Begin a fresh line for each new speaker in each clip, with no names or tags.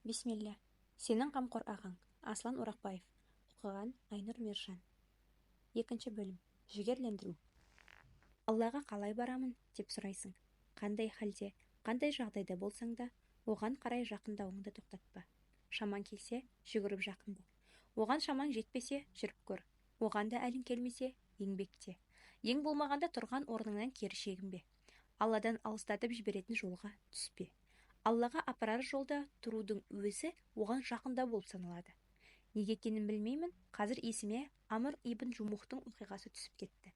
Бисмилля. Сенің қамқор ағаң. Аслан Орақбаев. Оқыған Айнұр Мержан. Екінші бөлім. Жігерлендіру. Аллаға қалай барамын деп сұрайсың. Қандай халде, қандай жағдайда болсаң да, оған қарай жақындауыңды тоқтатпа. Шамаң келсе, жүгіріп жақында. Оған шамаң жетпесе, жүріп көр. Оған да әлің келмесе, еңбекте. Ең болмағанда тұрған орныңнан кері шегінбе. Алладан алыстатып жіберетін жолға түспе. Аллаға апарар жолда тұрудың өзі оған жақында болып саналады. Неге екенін білмеймін, қазір есіме Амр ибн Жумухтың оқиғасы түсіп кетті.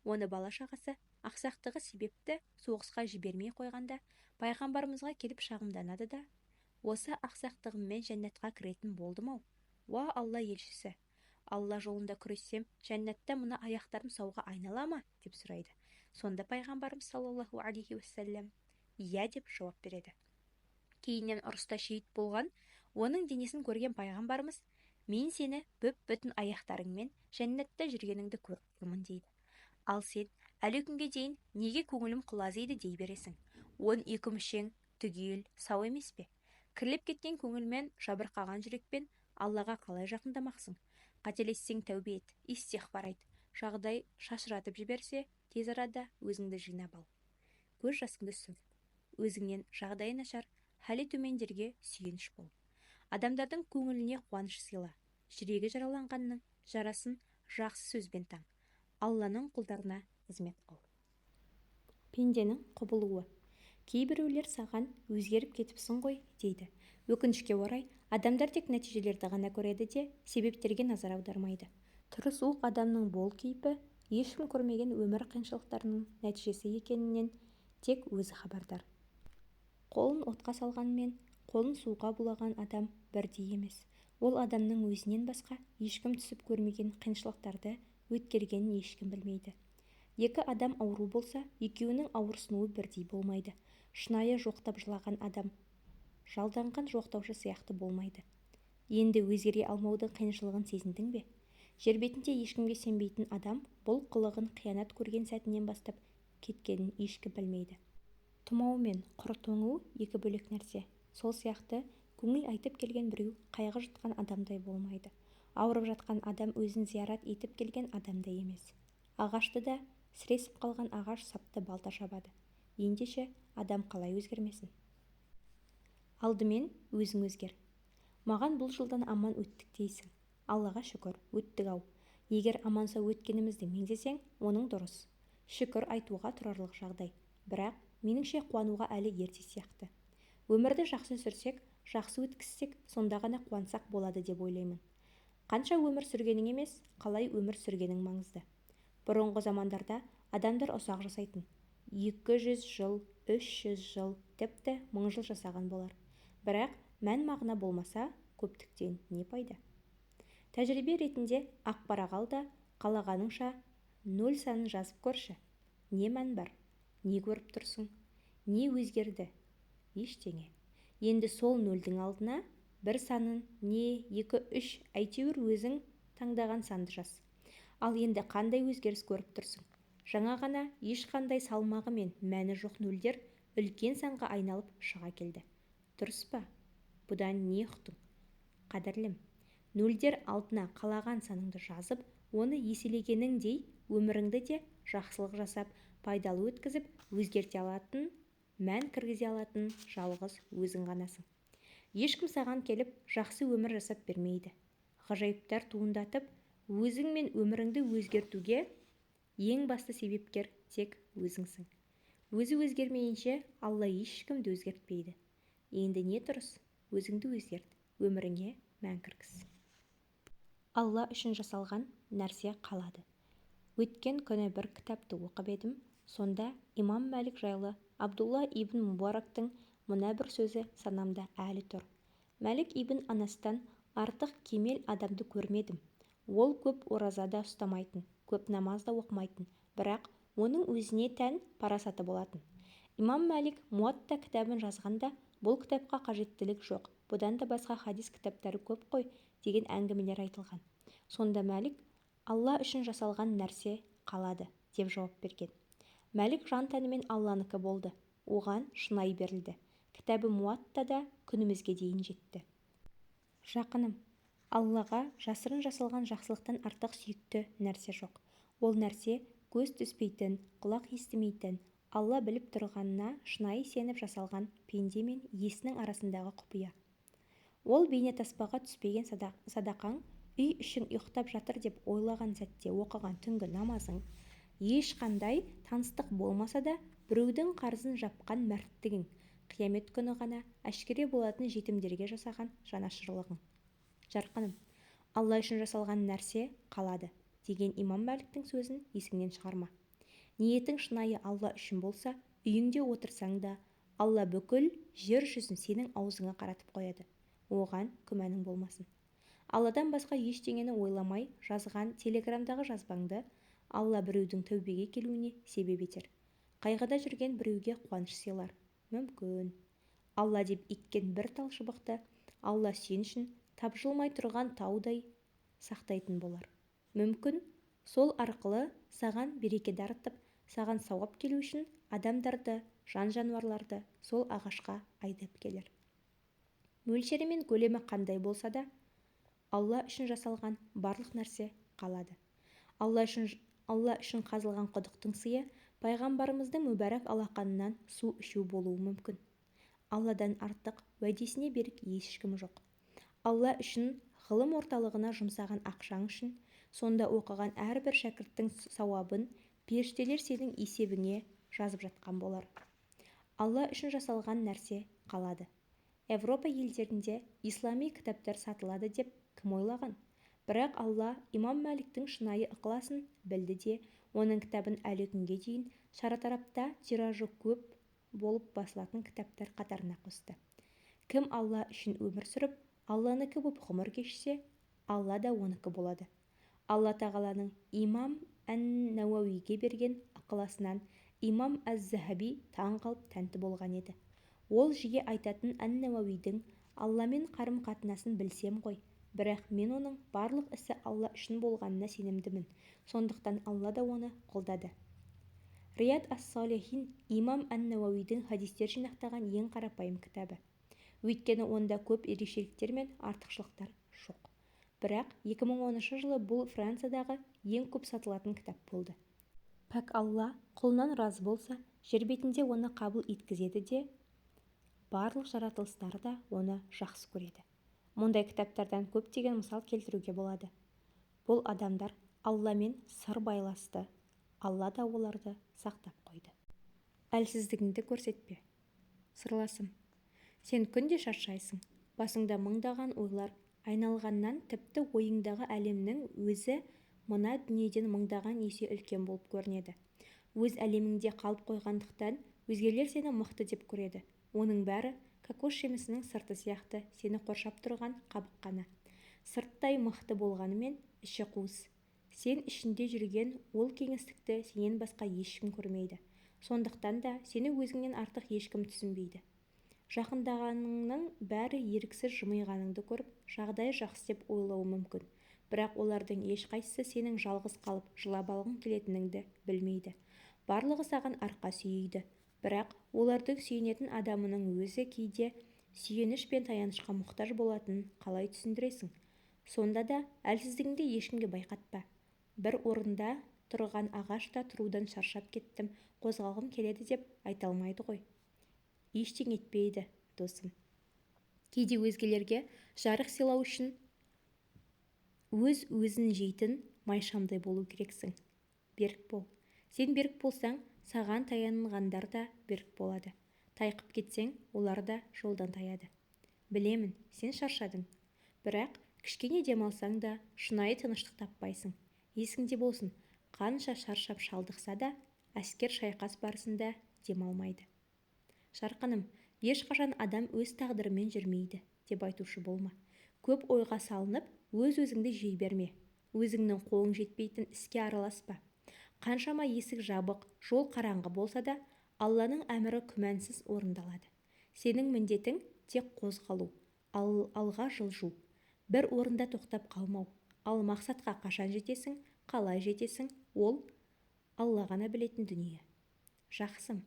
Оны бала-шағасы ақсақтығы себепті соғысқа жібермей қойғанда, пайғамбарымызға келіп шағымданады да, осы ақсақтығыммен жәннатқа кіретін болдым-ау. Уа Алла елшісі, Алла жолында күрессем, жәннатта мына аяқтарым сауға айнала ма деп сұрайды. Сонда пайғамбарымыз саллаллаху алейхи уассалям иә деп жауап береді. Кейіннен ұрыста шейіт болған, оның денесін көрген пайғамбарымыз, мен сені бүп-бүтін аяқтарыңмен жәннатта жүргеніңді көріп тұрмын дейді. Ал сен әлі күнге дейін неге көңілім құлазиды дей бересің? 12 мүшең түгел сау емес пе? Кіріліп кеткен көңілмен, жабырқаған жүрекпен Аллаға қалай жақындамақсың? Қателессең тәубе ет, истиғфар айт. Жағдай шашыратып жіберсе, тез арада өзіңді жинап ал. Көз жасыңды сүрт. Өзіңнен жағдайы нашар, хәлі төмендерге сүйеніш бол. Адамдардың көңіліне қуаныш сыйла. Жүрегі жараланғанның жарасын жақсы сөзбен таң. Алланың құлдарына қызмет қыл. Пенденің құбылуы. Кейбіреулер саған өзгеріп кетіпсің ғой дейді. Өкінішке орай, адамдар тек нәтижелерді ғана көреді де, себептерге назар аудармайды. Түрі суық адамның бол кейпі ешкім көрмеген өмір қиыншылықтарының нәтижесі екенінен тек өзі хабардар. Қолын отқа салғанмен, қолын суға булаған адам бірдей емес. Ол адамның өзінен басқа ешкім түсіп көрмеген қиыншылықтарды өткергенін ешкім білмейді. Екі адам ауру болса, екеуінің ауырсынуы бірдей болмайды. Шынайы жоқтап жылаған адам жалданған жоқтаушы сияқты болмайды. Енді өзгере алмаудың қиыншылығын сезіндің бе? Жер бетінде ешкімге сенбейтін адам бұл қылығын қиянат көрген сәтінен бастап кеткенін ешкім білмейді. Тұмау мен құр тоңу екі бөлек нәрсе. Сол сияқты көңіл айтып келген біреу қайғы жұтқан адамдай болмайды. Ауырып жатқан адам өзін зиярат етіп келген адамдай емес. Ағашты да сіресіп қалған ағаш сапты балта шабады. Ендеше адам қалай өзгермесін? Алдымен өзің өзгер. Маған бұл жылдан аман өттік дейсің. Аллаға шүкір, өттік-ау. Егер аман-сау өткенімізді меңзесең, оның дұрыс. Шүкір айтуға тұрарлық жағдай. Бірақ меніңше қуануға әлі ерте сияқты. Өмірді жақсы сүрсек, жақсы өткізсек, сонда ғана қуансақ болады деп ойлаймын. Қанша өмір сүргенің емес, қалай өмір сүргенің маңызды. Бұрынғы замандарда адамдар ұзақ жасайтын. 200 жыл, 300 жыл, тіпті 1000 жыл жасаған болар. Бірақ мән мағына болмаса, көптіктен не пайда? Тәжірибе ретінде ақпарақ ал да, қалағаныңша 0 санын жазып көрші. Не мән бар? Не көріп тұрсың? Не өзгерді? Ештеңе. Енді сол 0-дің алдына 1 санын, не 2, 3, әйтеуір өзің таңдаған санды жаз. Ал енді қандай өзгеріс көріп тұрсың? Жаңа ғана ешқандай салмағы мен мәні жоқ 0-дер үлкен санға айналып шыға келді. Дұрыс па? Бұдан не ұқтың? Қадірлім, 0-дер алдына қалаған саныңды жазып, оны еселегеніңдей өміріңді де жақсылық жасап, пайдалы өткізіп, өзгерте алатын, мән кіргізе алатын жалғыз өзің ғанасың. Ешкім саған келіп, жақсы өмір жасап бермейді. Ғажайыптар туындатып, өзің мен өміріңді өзгертуге ең басты себепкер тек өзіңсің. Өзі өзгермейінше, Алла ешкімді өзгертпейді. Енді не тұрыс? Өзіңді өзгерт, өміріңе мән кіргіз. Алла үшін жасалған нәрсе қалады. Өткен күні бір кітапты оқып едім, сонда имам Мәлик жайлы Абдулла ибн Мубарактың мына бір сөзі санамда әлі тұр. Мәлик ибн Анастан артық кемел адамды көрмедім. Ол көп ораза да ұстамайтын, көп намаз да оқымайтын, бірақ оның өзіне тән парасаты болатын. Имам Мәлик Муатта кітабын жазғанда, бұл кітапқа қажеттілік жоқ, бұдан да басқа хадис кітаптары көп қой деген әңгімелер айтылған. Сонда Мәлик, Алла үшін жасалған нәрсе қалады деп жауап берген. Мәлик жан тәнімен Алланыкі болды, оған шынай берілді. кітабы Муаттада күнімізге дейін жетті. Жақыным, Аллаға жасырын жасалған жақсылықтан артық сүйікті нәрсе жоқ. Ол нәрсе көз түспейтін, құлақ естімейтін, Алла біліп тұрғанына шынайы сеніп жасалған пенде мен иесінің арасындағы құпия. Ол бейнетаспаға түспеген садақаң, үй ішің ұйықтап жатыр деп ойлаған сәтте оқыған түнгі намазың, ешқандай таныстық болмаса да біреудің қарызын жапқан мәрттігің, қиямет күні ғана әшкере болатын жетімдерге жасаған жанашырлығың. Жарқыным, Алла үшін жасалған нәрсе қалады деген имам Мәліктің сөзін есіңнен шығарма. Ниетің шынайы Алла үшін болса, үйіңде отырсаң да, Алла бүкіл жер жүзін сенің аузыңа қаратып қояды. Оған күмәнің болмасын. Алладан басқа ештеңені ойламай жазған телеграмдағы жазбаңды Алла біреудің тәубеге келуіне себеп етер. Қайғыда жүрген біреуге қуаныш сыйлар. Мүмкін. Алла деп еккен бір тал шыбықты Алла сен үшін тапжылмай тұрған таудай сақтайтын болар. Мүмкін сол арқылы саған береке дарытып, саған сауап келу үшін адамдарды, жан-жануарларды сол ағашқа айдап келер. Мөлшері мен көлемі қандай болса да, Алла үшін жасалған барлық нәрсе қалады. Алла үшін қазылған құдықтың сыйы пайғамбарымыздың мүбәрак алақанынан су ішу болуы мүмкін. Алладан артық уәдесіне берік ешкім жоқ. Алла үшін ғылым орталығына жұмсаған ақшаң үшін сонда оқыған әрбір шәкірттің сауабын періштелер сенің есебіңе жазып жатқан болар. Алла үшін жасалған нәрсе қалады. Европа елдерінде ислами кітаптар сатылады деп кім ойлаған? Бірақ Алла имам Мәліктің шынайы ықыласын білді де, оның кітабын әлі күнге дейін шартарапта тиражы көп болып басылатын кітаптар қатарына қосты. Кім Алла үшін өмір сүріп, Алланыкі боп ғұмыр кешсе, Алла да оныкі болады. Алла тағаланың имам ән-Науауиге берген ықыласынан имам әз-Захаби таң қалып тәнті болған еді. Ол жиі айтатын ән-Науауидің Алламен қарым-қатынасын білсем ғой, бірақ мен оның барлық ісі Алла үшін болғанына сенімдімін, сондықтан Алла да оны қолдады. Рият ас-Салихин имам ән-Науауидің хадистер жинақтаған ең қарапайым кітабы. Өйткені онда көп ерекшеліктер мен артықшылықтар жоқ. Бірақ 2010 жылы бұл Франциядағы ең көп сатылатын кітап болды. Пәк Алла құлынан разы болса, жер бетінде оны қабыл еткізеді де, барлық жаратылыстар да оны жақсы көреді. Мұндай кітаптардан көптеген мысал келтіруге болады. Бұл адамдар Алламен сыр байласты, Алла да оларды сақтап қойды. Әлсіздігіңді көрсетпе. Сырласым, сен күнде шаршайсың, басыңда мыңдаған ойлар айналғаннан тіпті ойыңдағы әлемнің өзі мына дүниеден мыңдаған есе үлкен болып көрінеді. Өз әлеміңде қалып қойғандықтан өзгелер сені мықты деп көреді. Оның бәрі кокос жемісінің сырты сияқты сені қоршап тұрған қабық қана. Сырттай мықты болғанымен іші қуыс. Сен ішінде жүрген ол кеңістікті сенен басқа ешкім көрмейді. Сондықтан да сені өзіңнен артық ешкім түсінбейді. Жақындағаныңның бәрі еріксіз жымиғаныңды көріп, жағдай жақсы деп ойлауы мүмкін. Бірақ олардың ешқайсысы сенің жалғыз қалып жылап алғың келетініңді білмейді. Барлығы саған арқа сүйейді. Бірақ олардың сүйенетін адамының өзі кейде сүйеніш пен таянышқа мұқтаж болатынын қалай түсіндіресің? Сонда да әлсіздігіңді ешкімге байқатпа. Бір орында тұрған ағашта тұрудан шаршап кеттім, қозғалғым келеді деп айта алмайды ғой. Ештеңе етпейді, досым. Кейде өзгелерге жарық сыйлау үшін өз-өзін жейтін майшамдай болу керексің. Берік бол. Сен берік болсаң, саған таянғандар да берік болады. Тайқып кетсең, олар да жолдан таяды. Білемін, сен шаршадың. Бірақ кішкене демалсаң да шынайы тыныштық таппайсың. Есіңде болсын, қанша шаршап шалдықса да, әскер шайқас барысында демалмайды. Жарқыным, ешқашан адам өз тағдырымен жүрмейді деп айтушы болма. Көп ойға салынып, өз-өзіңді жей берме. Өзіңнің қолың жетпейтін іске араласпа. Қаншама есік жабық, жол қараңғы болса да, Алланың әмірі күмәнсіз орындалады. Сенің міндетің тек қозғалу, алға жылжу. Бір орында тоқтап қалмау. Ал мақсатқа қашан жетесің, қалай жетесің, ол Алла ғана білетін дүние. Жақсым,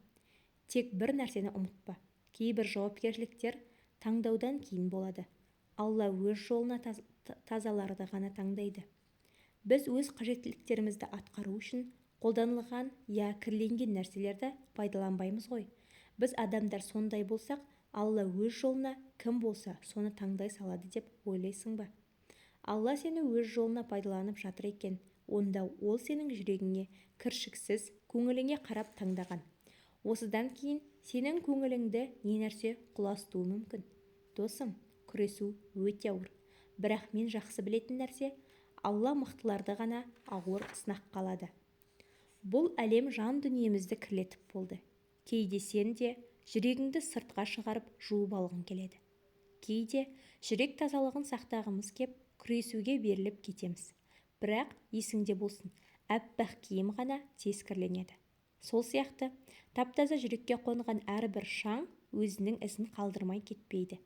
тек бір нәрсені ұмытпа. Кейбір жауапкершіліктер таңдаудан кейін болады. Алла өз жолына тазаларды ғана таңдайды. Біз өз қажеттіліктерімізді атқару үшін қолданылған кірленген нәрселерді пайдаланбаймыз ғой. Біз адамдар сондай болсақ, Алла өз жолына кім болса соны таңдай салады деп ойлайсың ба? Алла сені өз жолына пайдаланып жатыр екен, онда ол сенің жүрегіңе кіршіксіз, көңіліңе қарап таңдаған. Осыдан кейін сенің көңіліңді не нәрсе құластуы мүмкін. Досым, күресу өте ауыр. Бірақ мен жақсы білетін нәрсе, Алла мықтыларды ғана ауыр сынаққа алады. Бұл әлем жан дүниемізді кірлетіп болды. Кейде сен де жүрегіңді сыртқа шығарып жуып алғың келеді. Кейде жүрек тазалығын сақтағымыз кеп, күресуге беріліп кетеміз. Бірақ есіңде болсын, әппақ киім ғана тез кірленеді. Сол сияқты таптаза жүрекке қонған әрбір шаң өзінің ізін қалдырмай кетпейді.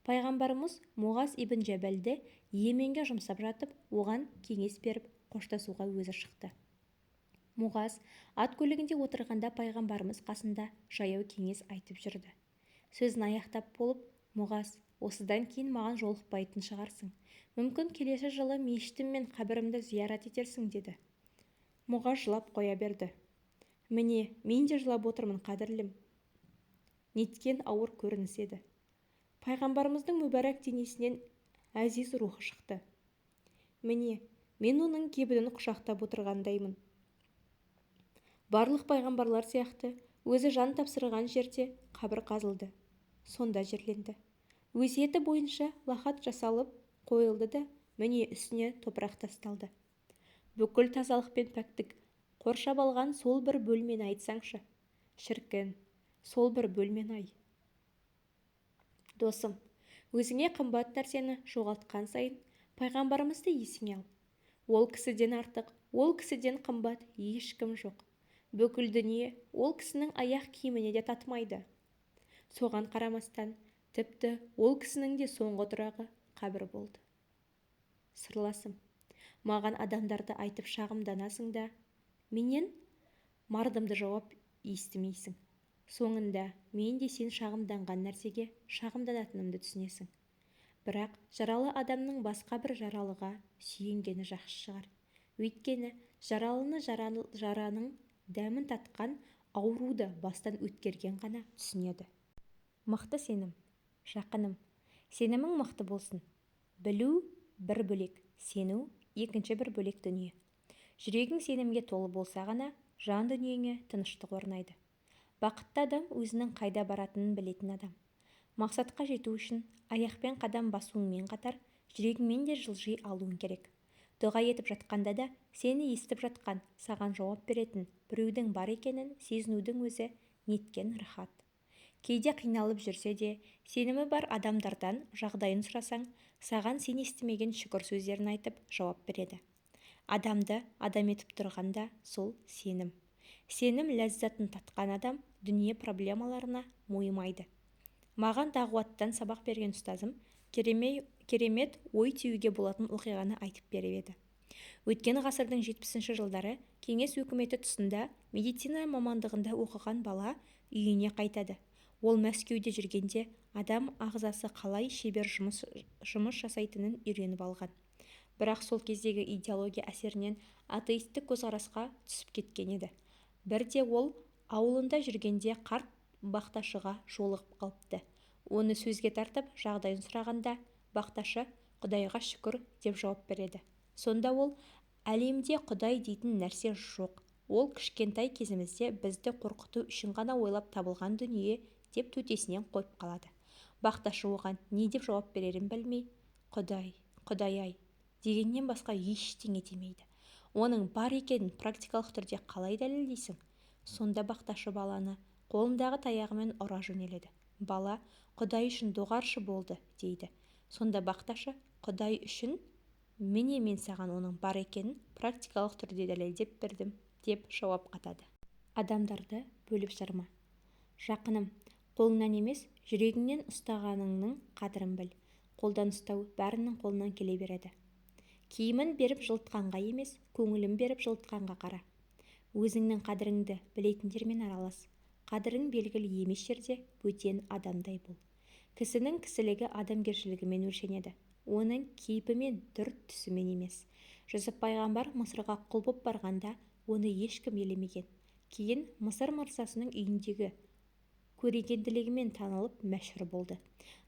Пайғамбарымыз Муғаз ибн Жәбәлді Йеменге жұмсап жатып, оған кеңес беріп, қоштасуға өзі шықты. Муғаз ат көлігінде отырғанда пайғамбарымыз қасында жаяу кеңес айтып жүрді. Сөзін аяқтап болып, Муғаз, осыдан кейін маған жолықпайтын шығарсың. Мүмкін келесі жылы мешітім мен қабірімді зиярат етерсің, деді. Муғаз жылап қоя берді. Міне, мен де жылап отырмын, қадірлім. Неткен ауыр көрініс еді. Пайғамбарымыздың мүбәрәк денесінен әзиз рухы шықты. Міне, мен оның кебінін құшақтап отырғандаймын. Барлық пайғамбарлар сияқты өзі жан тапсырған жерде қабір қазылды. Сонда жерленді. Өсиеті бойынша лахат жасалып қойылды да, міне үстіне топырақ тасталды. Бүкіл тазалық пен пәктік қоршап алған сол бір бөлмені айтсаңшы. Шіркін, сол бір бөлмені-ай. Досым, өзіңе қымбат нәрсені жоғалтқан сайын пайғамбарымызды есіңе ал. Ол кісіден артық, ол кісіден қымбат ешкім жоқ. Бүкіл дүние ол кісінің аяқ киіміне де татымайды. Соған қарамастан, тіпті ол кісінің де соңғы тұрағы қабір болды. Сырласым, маған адамдарды айтып шағымданасың да, менен мардымды жауап естімейсің. Соңында мен де сен шағымданған нәрсеге шағымданатынымды түсінесің. Бірақ жаралы адамның басқа бір жаралыға сүйенгені жақсы шығар. Өйткені жаралыны жараның дәмін татқан, ауруды бастан өткерген ғана түсінеді. Мықты сенім, жақыным, сенімің мықты болсын. Білу бір бөлек, сену екінші бір бөлек дүние. Жүрегің сенімге толы болса ғана жан дүниеңе тыныштық орнайды. Бақытты адам өзінің қайда баратынын білетін адам. Мақсатқа жету үшін аяқпен қадам басуыңмен қатар жүрегіңмен де жылжи алуың керек. Дұға етіп жатқанда да сені естіп жатқан, саған жауап беретін біреудің бар екенін сезінудің өзі неткен рахат. Кейде қиналып жүрсе де, сенімі бар адамдардан жағдайын сұрасаң, саған сен естімеген шүкір сөздерін айтып жауап береді. Адамды адам етіп тұрғанда сол сенім. Сенім ләззатын татқан адам дүние проблемаларына мойымайды. Маған дағуаттан сабақ берген ұстазым керемет ой түюге болатын оқиғаны айтып беріп еді. Өткен ғасырдың 70-ші жылдары кеңес өкіметі тұсында медицина мамандығында оқыған бала үйіне қайтады. Ол Мәскеуде жүргенде адам ағзасы қалай шебер жұмыс жасайтынын үйреніп алған. Бірақ сол кездегі идеология әсерінен атеистік көзқарасқа түсіп кеткен еді. Бірде ол ауылында жүргенде қарт бақташыға жолығып қалыпты. Оны сөзге тартып жағдайын сұрағанда, бақташы Құдайға шүкір деп жауап береді. Сонда ол, әлемде Құдай дейтін нәрсе жоқ. Ол кішкентай кезімізде бізді қорқыту үшін ғана ойлап табылған дүние деп төтесінен қойып қалады. Бақташы оған не деп жауап берерін білмей, Құдай-ай дегеннен басқа ештеңе демейді. Оның бар екенін практикалық түрде қалай дәлелдейсің? Сонда бақташы баланы қолындағы таяғымен ұра жөнеледі. Бала Құдай үшін доғаршы болды, дейді. Сонда бақташы Құдай үшін, міне мен саған оның бар екенін практикалық түрде дәлелдеп бердім, деп жауап қатады. Адамдарды бөліп жарма. Жақыным, қолыңнан емес, жүрегіңнен ұстағаныңның қадірін біл. Қолдан ұстау бәрінің қолынан келе береді. Киімін беріп жылытқанға емес, көңілін беріп жылытқанға қара. Өзіңнің қадіріңді білетіндермен аралас. қадірің белгілі емес жерде бөтен адамдай бол. Кісінің кісілігі адамгершілігімен өлшенеді, оның кейпімен, түр-түсімен емес. Жүсіп пайғамбар Мысырға құл боп барғанда оны ешкім елемеген. Кейін Мысыр мырзасының үйіндегі көрегенділігімен танылып мәшһүр болды.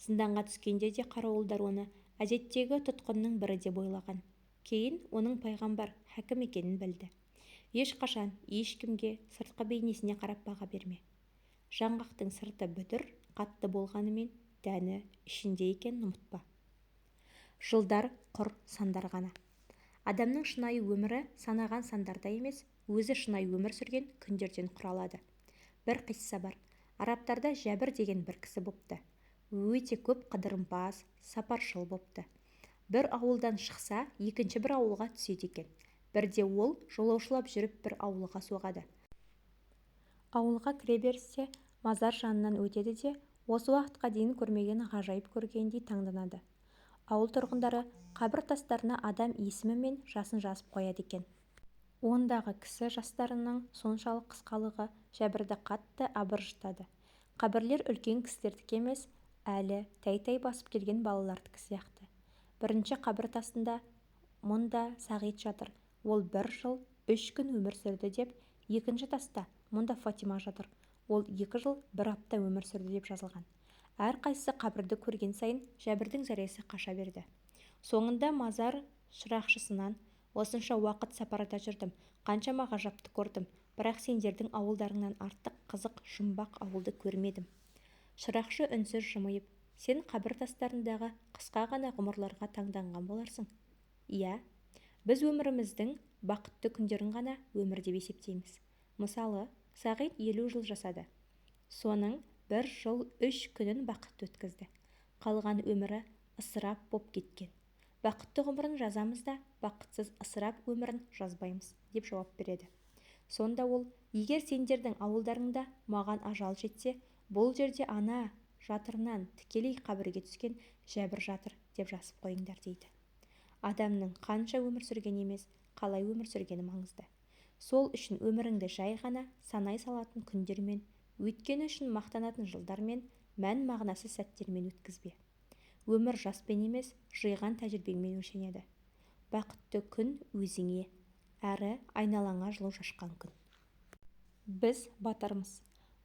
Зынданға түскенде де қарауылдар оны әдеттегі тұтқынның бірі деп ойлаған. Кейін оның пайғамбар, хәкім екенін білді. Ешқашан ешкімге сыртқы бейнесіне қарап баға берме. Жаңғақтың сырты бүдір, қатты болғанымен дәні ішінде екенін ұмытпа. Жылдар құр сандар ғана. Адамның шынайы өмірі санаған сандарда емес, өзі шынайы өмір сүрген күндерден құралады. Бір қисса бар. Арабтарда Жәбір деген бір кісі бопты. Өте көп қыдырымпаз, сапаршыл бопты. Бір ауылдан шықса, екінші бір ауылға түседі екен. Бірде ол жолаушылап жүріп бір ауылға соғады. Ауылға кіре берісте мазар жанынан өтеді де, осы уақытқа дейін көрмеген ғажайып көргендей таңданады. Ауыл тұрғындары қабір тастарына адам есімі мен жасын жазып қояды екен. Ондағы кісі жастарының соншалық қысқалығы Жәбірді қатты абыржытады. Қабірлер үлкен кісілердікі емес, әлі тәй-тәй басып келген балалардікі сияқты. Бірінші қабір тасында мұнда Сағит жатыр, ол 1 жыл 3 күн өмір сүрді деп, екінші таста мұнда Фатима жатыр, ол 2 жыл 1 апта өмір сүрді деп жазылған. Әр қайсысы қабірді көрген сайын Жәбірдің зәресі қаша берді. Соңында мазар шырақшысынан: осынша уақыт сапарда жүрдім, қаншама ғажапты көрдім, бірақ сендердің ауылдарыңнан артық қызық, жұмбақ ауылды көрмедім. Шырақшы үнсіз жымиып: сен қабір тастарындағы қысқа ғана ғұмырларға таңданған боларсың. Иә, біз өміріміздің бақытты күндерін ғана өмір деп есептейміз. Мысалы, Сағит 50 жыл жасады. Соның 1 жыл 3 күнін бақытты өткізді. Қалған өмірі ысырап боп кеткен. Бақытты ғұмырын жазамыз да, бақытсыз ысырап өмірін жазбаймыз, деп жауап береді. Сонда ол: егер сендердің ауылдарыңда маған ажал жетсе, бұл жерде ана жатырынан тікелей қабірге түскен Жәбір жатыр деп жазып қойыңдар, дейді. Адамның қанша өмір сүрген емес, қалай өмір сүргені маңызды. Сол үшін өміріңді жай ғана санай салатын күндермен, өткені үшін мақтанатын жылдармен, мән-мағынасы сәттермен өткізбе. Өмір жаспен емес, жиған тәжірибеңмен өлшенеді. Бақытты күн өзіңе, әрі айналаңа жылу шашқан күн. Біз батырмыз.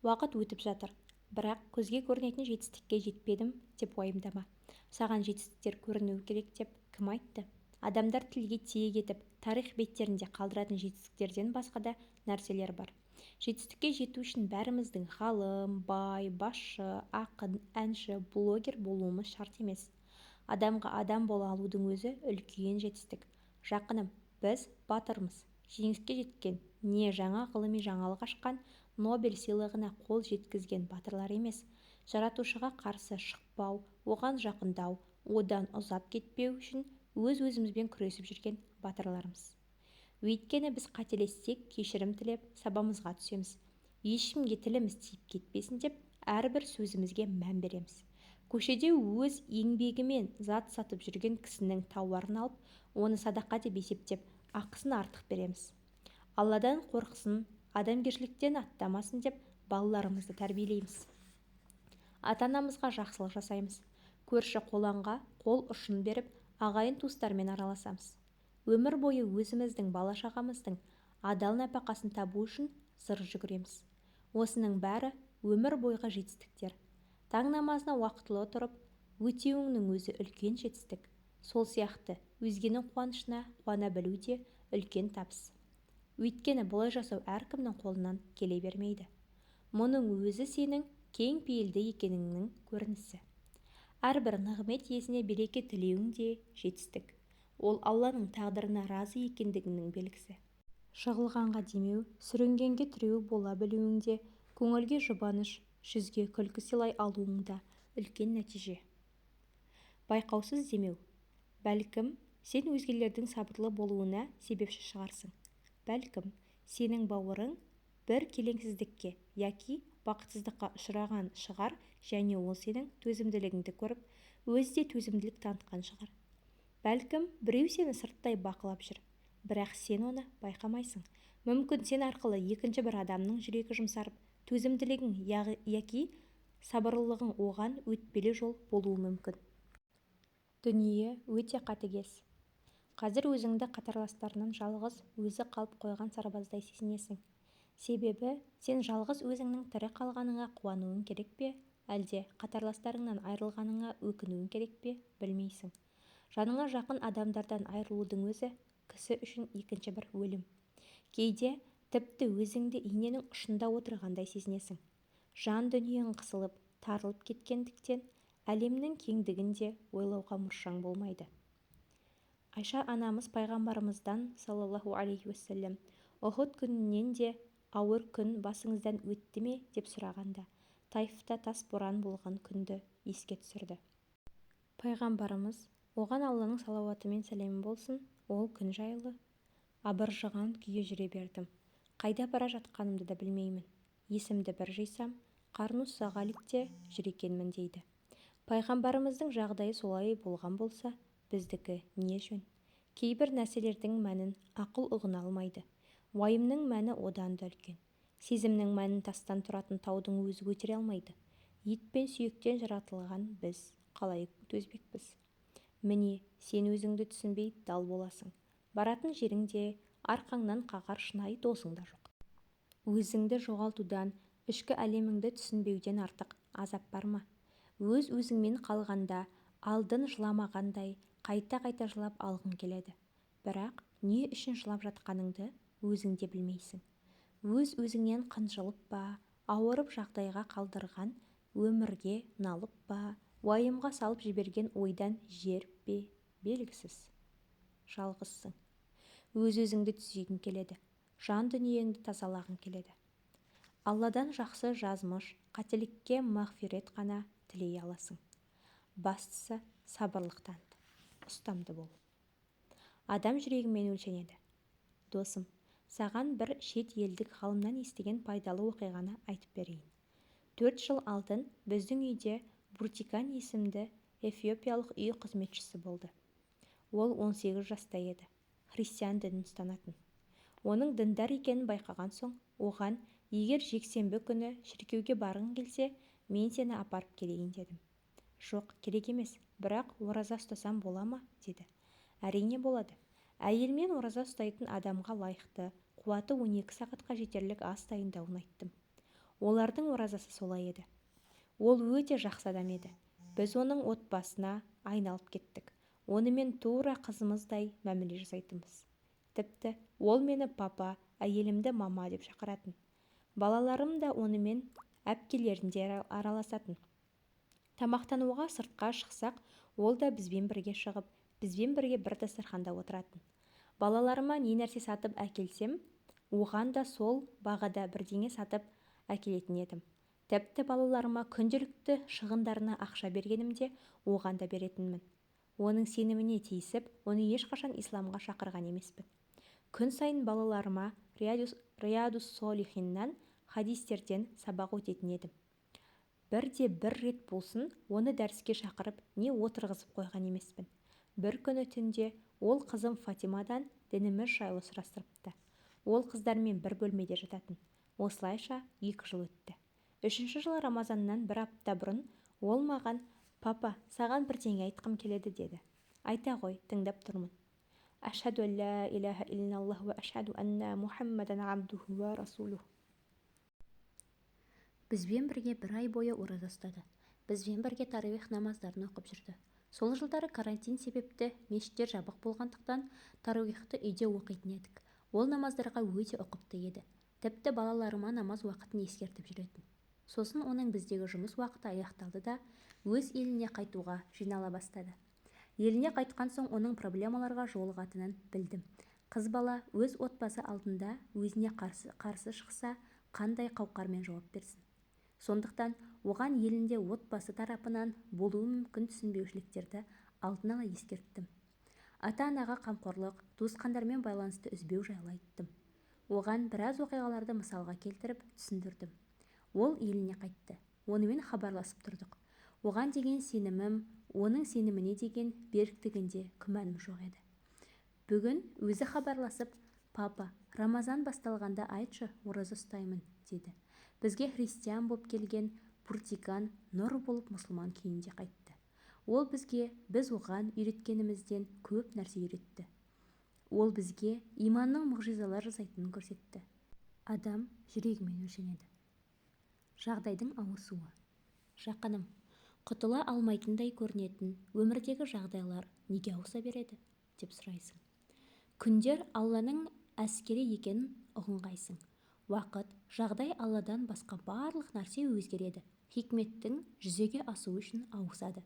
Уақыт өтіп жатыр, бірақ көзге көрінетін жетістікке жетпедім деп уайымдама. Саған жетістіктер көрінуі керек деп кім айтты? Адамдар тілге тиек етіп, тарих беттерінде қалдыратын жетістіктерден басқа да нәрселер бар. Жетістікке жету үшін бәріміздің ғалым, бай, басшы, ақын, әнші, блогер болуымыз шарт емес. Адамға адам бола алудың өзі үлкен жетістік. Жақыным, біз батырмыз. Жеңіске жеткен, не жаңа ғылыми жаңалық ашқан, Нобель сыйлығына қол жеткізген батырлар емес. Жаратушыға қарсы шықпау, оған жақындау, одан ұзап кетпеу үшін өз-өзімізбен күресіп жүрген батырларымыз. Өйткені біз қателессек, кешірім тілеп, сабамызға түсеміз. Ешкімге тіліміз тиіп кетпесін деп, әрбір сөзімізге мән береміз. Көшеде өз еңбегімен зат сатып жүрген кісінің тауарын алып, оны садақа деп есептеп, ақысын артық береміз. Алладан қорықсын, адамгершіліктен аттамасын деп, балаларымызды тәрбиелейміз. Ата-анамызға жақсылық жасаймыз. Көрші қолаңға қол ұшын беріп, ағайын туыстармен араласамыз. Өмір бойы өзіміздің бала-шағамыздың адал нәпақасын табу үшін зыр жүгіреміз. Осының бәрі өмір бойғы жетістіктер. Таң намазына уақытылы тұрып, өтеуіңнің өзі үлкен жетістік. Сол сияқты өзгенің қуанышына қуана білу де үлкен табыс. Өйткені бұлай жасау әркімнің қолынан келе бермейді. Мұның өзі сенің кең пейілді екеніңнің көрінісі. Әрбір нығмет иесіне береке тілеуің де жетістік. Ол Алланың тағдырына разы екендігінің белгісі. Жығылғанға демеу, сүрінгенге тіреу бола білуіңде, көңілге жұбаныш, жүзге күлкі сыйлай алуыңда үлкен нәтиже. Байқаусыз демеу. Бәлкім, сен өзгелердің сабырлы болуына себепші шығарсың. Бәлкім, сенің бауырың бір келеңсіздікке яки бақытсыздыққа ұшыраған шығар, және ол сенің төзімділігіңді көріп, өзі де төзімділік танытқан шығар. Бәлкім, біреу сені сырттай бақылап жүр, бірақ сен оны байқамайсың. Мүмкін сен арқылы екінші бір адамның жүрегі жұмсарып, төзімділігің яки сабырлылығың оған өтпелі жол болуы мүмкін. Дүние өте қатыгез. Қазір өзіңді қатарластарынан жалғыз өзі қалып қойған сарбаздай сезінесің. Себебі сен жалғыз өзіңнің тірі қалғаныңа қуануың керек пе, әлде қатарластарыңнан айырылғаныңа өкінуің керек пе, білмейсің. Жаныңа жақын адамдардан айырылудың өзі кісі үшін екінші бір өлім. Кейде тіпті өзіңді иненің ұшында отырғандай сезінесің. Жан дүниең қысылып, тарылып кеткендіктен әлемнің кеңдігінде ойлауға мұршаң болмайды. Айша анамыз пайғамбарымыздан саллаллаху алейхи уассалам Ұхуд күнінен де ауыр күн басыңыздан өтті ме деп сұрағанда, Таифта тас боран болған күнді еске түсірді. Пайғамбарымыз, оған Алланың салауаты мен сәлемі болсын, ол күн жайлы: абыржыған күйі жүре бердім. Қайда бара жатқанымды да білмеймін. Есімді бір жисам, Қарнус Сағалитте жүр екенмін дейді. Пайғамбарымыздың жағдайы солай болған болса, біздікі не жөн? Кейбір нәрселердің мәнін ақыл ұғына алмайды. Уайымның мәні одан да үлкен. Сезімнің мәнін тастан тұратын таудың өзі көтере алмайды. Ет пен сүйектен жаратылған біз қалай төзбекпіз? Міне, сен өзіңді түсінбей дал боласың. Баратын жеріңде арқаңнан қағар шынайы досың да жоқ. Өзіңді жоғалтудан, ішкі әлеміңді түсінбеуден артық азап бар ма? Өз-өзіңмен қалғанда алдын жыламағандай қайта-қайта жылап алғың келеді. Бірақ не үшін жылап жатқаныңды өзіңде білмейсің. Өз-өзіңнен қынжылып па, ауырып жағдайға қалдырған өмірге налып па, уайымға салып жіберген ойдан жеріп пе, белгісіз. Жалғызсың. Өз-өзіңді түзегің келеді. Жан дүниеңді тазалағың келеді. Алладан жақсы жазмыш, қателікке мағфирет қана тілей аласың. Бастысы сабырлық таныт, ұстамды бол. Адам жүрегімен өлшенеді. Досым, саған бір шет елдік ғалымнан естіген пайдалы оқиғаны айтып берейін. 4 жыл алдын біздің үйде Буртикан есімді эфиопиялық үй қызметшісі болды. Ол 18 жаста еді. Христиан дінін ұстанатын. Оның діндар екенін байқаған соң, оған: егер жексенбі күні шіркеуге барғың келсе, мен сені апарып келейін дедім. Жоқ, керек емес, бірақ ораза ұстасам бола ма, деді. Әрине болады. Әйелмен ораза ұстайтын адамға лайықты, қуаты 12 сағатқа жетерлік ас дайындауын айттым. Олардың оразасы солай еді. Ол өте жақсы адам еді. Біз оның отбасына айналып кеттік. Онымен тура қызымыздай мәміле жасайтынбыз. Тіпті ол мені папа, әйелімді мама деп шақыратын. Балаларым да онымен әпкелерінде араласатын. Тамақтануға сыртқа шықсақ, ол да бізбен бірге шығып, бізбен бірге бір дастарханда отыратын. Балаларыма не нәрсе сатып әкелсем, оған да сол бағада бірдеңе сатып әкелетін едім. Тіпті балаларыма күнделікті шығындарына ақша бергенімде, оған да беретінмін. Оның сеніміне тиісіп, оны ешқашан исламға шақырған емеспін. Күн сайын балаларыма Риядус Солихиннан хадистерден сабақ өтетін едім. Бір рет болсын оны дәріске шақырып, не отырғызып қойған емеспін. Бір күні түнде ол қызым Фатимадан дініміз жайлы сұрастырыпты. Ол қыздармен бір бөлмеде жататын. Осылайша 2 жыл өтті. 3-ші жылы Рамазаннан бір апта бұрын ол маған: папа, саған бірдеңе айтқым келеді, деді. Айта ғой, тыңдап тұрмын. Ашхаду ан ла илаха иллаллах ва ашхаду анна Мухаммадан абдуху ва расулух. Бізбен бірге 1 ай бойы ораза ұстады. Бізбен бірге таравих намаздарын оқып жүрді. Сол жылдары карантин себепті мешіттер жабық болғандықтан таравихты үйде оқитын едік. Ол намаздарға өте ұқыпты еді. Тіпті балаларыма намаз уақытын ескертіп жүретін. Сосын оның біздегі жұмыс уақыты аяқталды да өз еліне қайтуға жинала бастады. Еліне қайтқан соң оның проблемаларға жолығатынын білдім. Қыз бала өз отбасы алдында өзіне қарсы шықса, қандай қауқармен жауап берсін. Сондықтан оған елінде отбасы тарапынан болуы мүмкін түсінбеушіліктерді алдын ала ескерттім. Ата-анаға қамқорлық, туысқандармен байланысты үзбеу жайлы айттым. Оған біраз оқиғаларды мысалға келтіріп түсіндірдім. Ол еліне қайтты. Онымен хабарласып тұрдық. Оған деген сенімім, оның сеніміне деген беріктігінде күмәнім жоқ еді. Бүгін өзі хабарласып: папа, Рамазан басталғанда айтшы, ораза ұстаймын, деді. бізге христиан боп келген Пуртикан нұр болып мұсылман күйінде қайтты. Ол бізге біз оған үйреткенімізден көп нәрсе үйретті. Ол бізге иманның мұғжизалар жасайтынын көрсетті. Адам жүрегімен өлшенеді. Жағдайдың ауысуы. Жақыным, құтыла алмайтындай көрінетін өмірдегі жағдайлар неге ауыса береді, деп сұрайсың. Күндер Алланың әскери екенін ұғынғайсың. Уақыт, жағдай Алладан басқа барлық нәрсе өзгереді. Хикметтің жүзеге асуы үшін ауысады.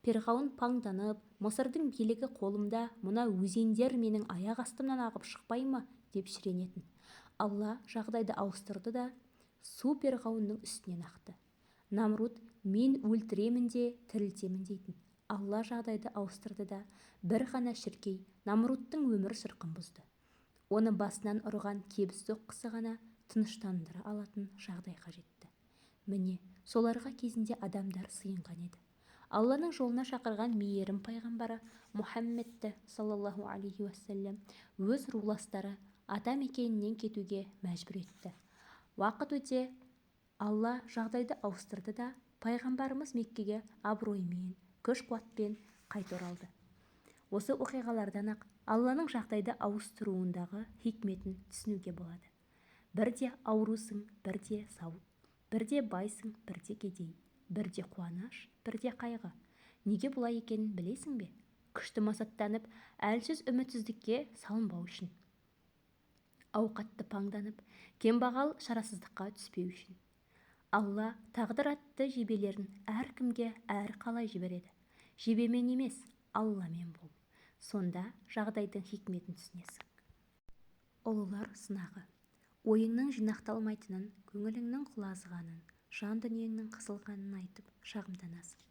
Перғауын паңданып, Мысырдың билігі қолымда, мына өзендер менің аяқ астымнан ағып шықпай ма, деп шіренетін. Алла жағдайды ауыстырды да су Перғауынның үстінен ақты. Намруд мен өлтіремін де тірілтемін дейтін. Алла жағдайды ауыстырды да бір ғана шіркей Намрудтың өмір шырқын бұзды. Оны басынан ұрған кебіс соққысы ғана тыныштандыра алатын жағдайға жетті. Міне, соларға кезінде адамдар сыйынған еді. Алланың жолына шақырған мейірім пайғамбары Мұхаммедті саллаллаху алейхи уассалам өз руластары ата мекенінен кетуге мәжбүр етті. Уақыт өте Алла жағдайды ауыстырды да пайғамбарымыз Меккеге абыроймен, күш-қуатпен қайта оралды. Осы оқиғалардан-ақ Алланың жағдайды ауыстыруындағы хикметін түсінуге болады. Бірде аурусың, бірде сау, бірде байсың, бірде кедей, бірде қуаныш, бірде қайғы. Неге бұлай екенін білесің бе? Күшті масаттанып, әлсіз үмітсіздікке салынбау үшін. Ауқатты паңданып, кембағал шарасыздыққа түспеу үшін. Алла тағдыр атты жебелерін әркімге әр қалай жібереді. Жебемен емес, Алламен бол. Сонда жағдайдың хикметін түсінесің. Ұлылар сынағы. Ойыңның жинақталмайтынын, көңіліңнің құлазығанын, жан дүниеңнің қысылғанын айтып шағымданасың.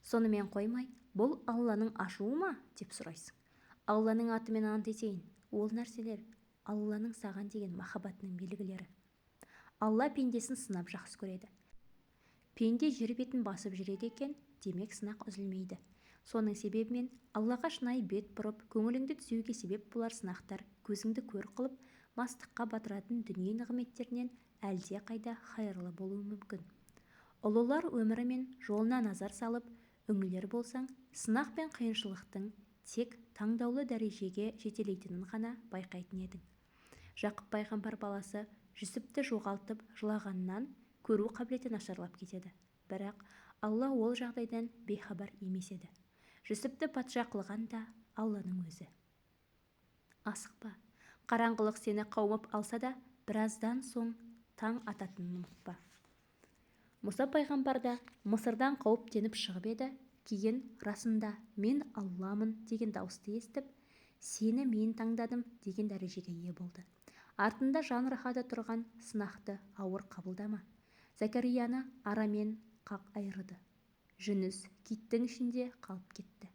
Сонымен қоймай, бұл Алланың ашуы ма, деп сұрайсың. Алланың атымен ант етейін. Ол нәрселер Алланың саған деген махаббатының белгілері. Алла пендесін сынап жақсы көреді. Пенде жер бетін басып жүреді екен, демек сынақ үзілмейді. Соның себебімен Аллаға шынайы бет бұрып, көңіліңді түзеуге себеп болар сынақтар көзіңді көр қылып, мастыққа батыратын дүние нығметтерінен әлде қайда хайырлы болуы мүмкін. Ұлылар өмірі мен жолына назар салып, үңілер болсаң, сынақ пен қиыншылықтың тек таңдаулы дәрежеге жетелейтінін ғана байқайтын едің. Жақып пайғамбар баласы Жүсіпті жоғалтып жылағаннан көру қабілеті нашарлап кетеді. Бірақ Алла ол жағдайдан бейхабар емес еді. Жүсіпті патша қылған да Алланың өзі. Асықпа, қараңғылық сені қаумап алса да, біраздан соң таң ататынын ұмытпа. Мұса пайғамбар да Мысырдан қауіптеніп шығып еді, кейін расында мен Алламын деген дауысты естіп, сені мен таңдадым деген дәрежеге ие болды. Артында жан рахаты тұрған сынақты ауыр қабылдама. Закарияны арамен қақ айырды. Жүніс киттің ішінде қалып кетті.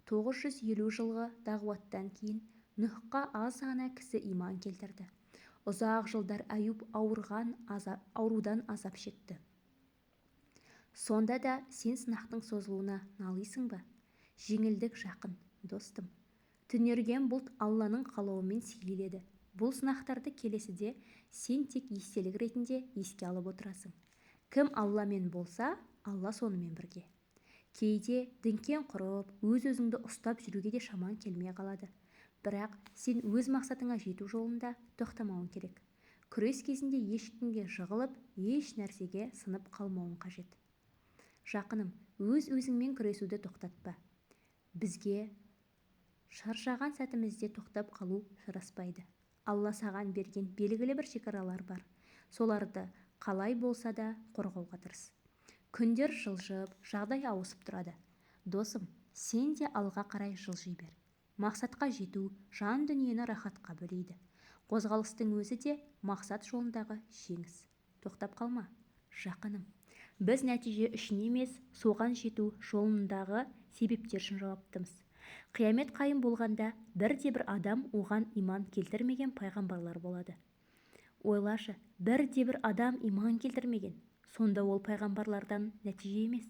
950 жылғы дағуаттан кейін Нұхқа аз ғана кісі иман келтірді. Ұзақ жылдар Аюб аурудан азап шекті. Сонда да сен сынақтың созылуына налисың ба? Жеңілдік жақын, достым. Түнерген бұлт Алланың қалауымен сейіледі. Бұл сынақтарды келесіде сен тек естелік ретінде еске алып отырасың. Кім Алламен болса, Алла сонымен бірге. Кейде діңкен құрып, өз-өзіңді ұстап жүруге де шаман келмей қалады. Бірақ сен өз мақсатыңа жету жолында тоқтамауың керек. Күрес кезінде ешкімге жығылып, еш нәрсеге сынып қалмауың қажет. Жақыным, өз-өзіңмен күресуді тоқтатпа. Бізге шаршаған сәтімізде тоқтап қалу жараспайды. Алла саған берген белгілі бір шекаралар бар. Соларды қалай болса да қорғауға тырыс. Күндер жылжып, жағдай ауысып тұрады. Досым, сен де алға қарай жылжи бер. Мақсатқа жету жан дүниені рахатқа бөлейді. Қозғалыстың өзі де мақсат жолындағы жеңіс. Тоқтап қалма, жақыным. Біз нәтиже үшін емес, соған жету жолындағы себептер үшін жауаптымыз. Қиямет қайым болғанда бірде-бір адам оған иман келтірмеген пайғамбарлар болады. Ойлашы, бірде-бір адам иман келтірмеген. Сонда ол пайғамбарлардан нәтиже емес,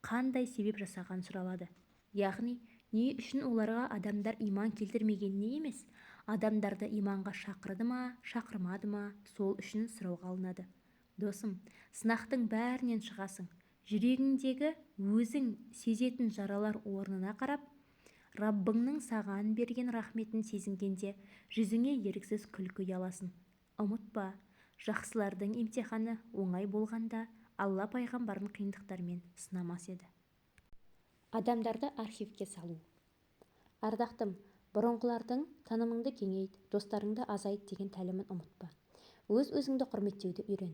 қандай себеп жасаған сұралады. Яғни, не үшін оларға адамдар иман келтірмегеніне емес, адамдарды иманға шақырды ма, шақырмады ма, сол үшін сұрауға алынады. Досым, сынақтың бәрінен шығасың. Жүрегіңдегі өзің сезетін жаралар орнына қарап, Раббыңның саған берген рахметін сезінгенде жүзіңе еріксіз күлкі ұяласын. Ұмытпа, жақсылардың имтиханы оңай болғанда Алла пайғамбарын қиындықтармен сынамас еді. Адамдарды архивке салу. Ардақтым, бұрынғылардың танымыңды кеңейт, достарыңды азайт деген тәлімін ұмытпа. Өз-өзіңді құрметтеуді үйрен.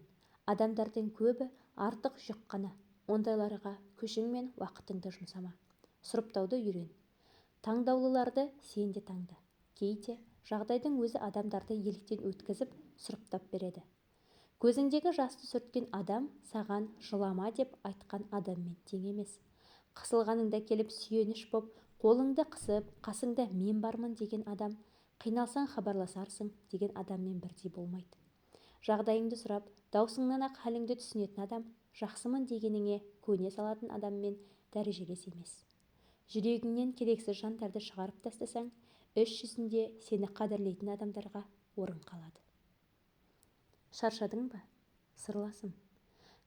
Адамдардың көбі артық жүк қана. Ондайларға күшің мен уақытыңды жұмсама. Сұрыптауды үйрен. Таңдаулыларды сен де таңда. Кейде жағдайдың өзі адамдарды еліктен өткізіп сұрыптап береді. Көзіңдегі жасты сүрткен адам саған жылама деп айтқан адаммен тең емес. Қысылғаныңда келіп сүйеніш боп, қолыңды қысып, қасыңда мен бармын деген адам, қиналсаң хабарласарсың деген адаммен бірдей болмайды. Жағдайыңды сұрап, даусыңнан-ақ хәліңді түсінетін адам, жақсымын дегеніңе көне салатын адаммен дәрежелес емес. Жүрегіңнен керексіз жандарды шығарып тастасаң, іс жүзінде сені қадірлейтін адамдарға орын қалады. Шаршадың ба? Сырласым.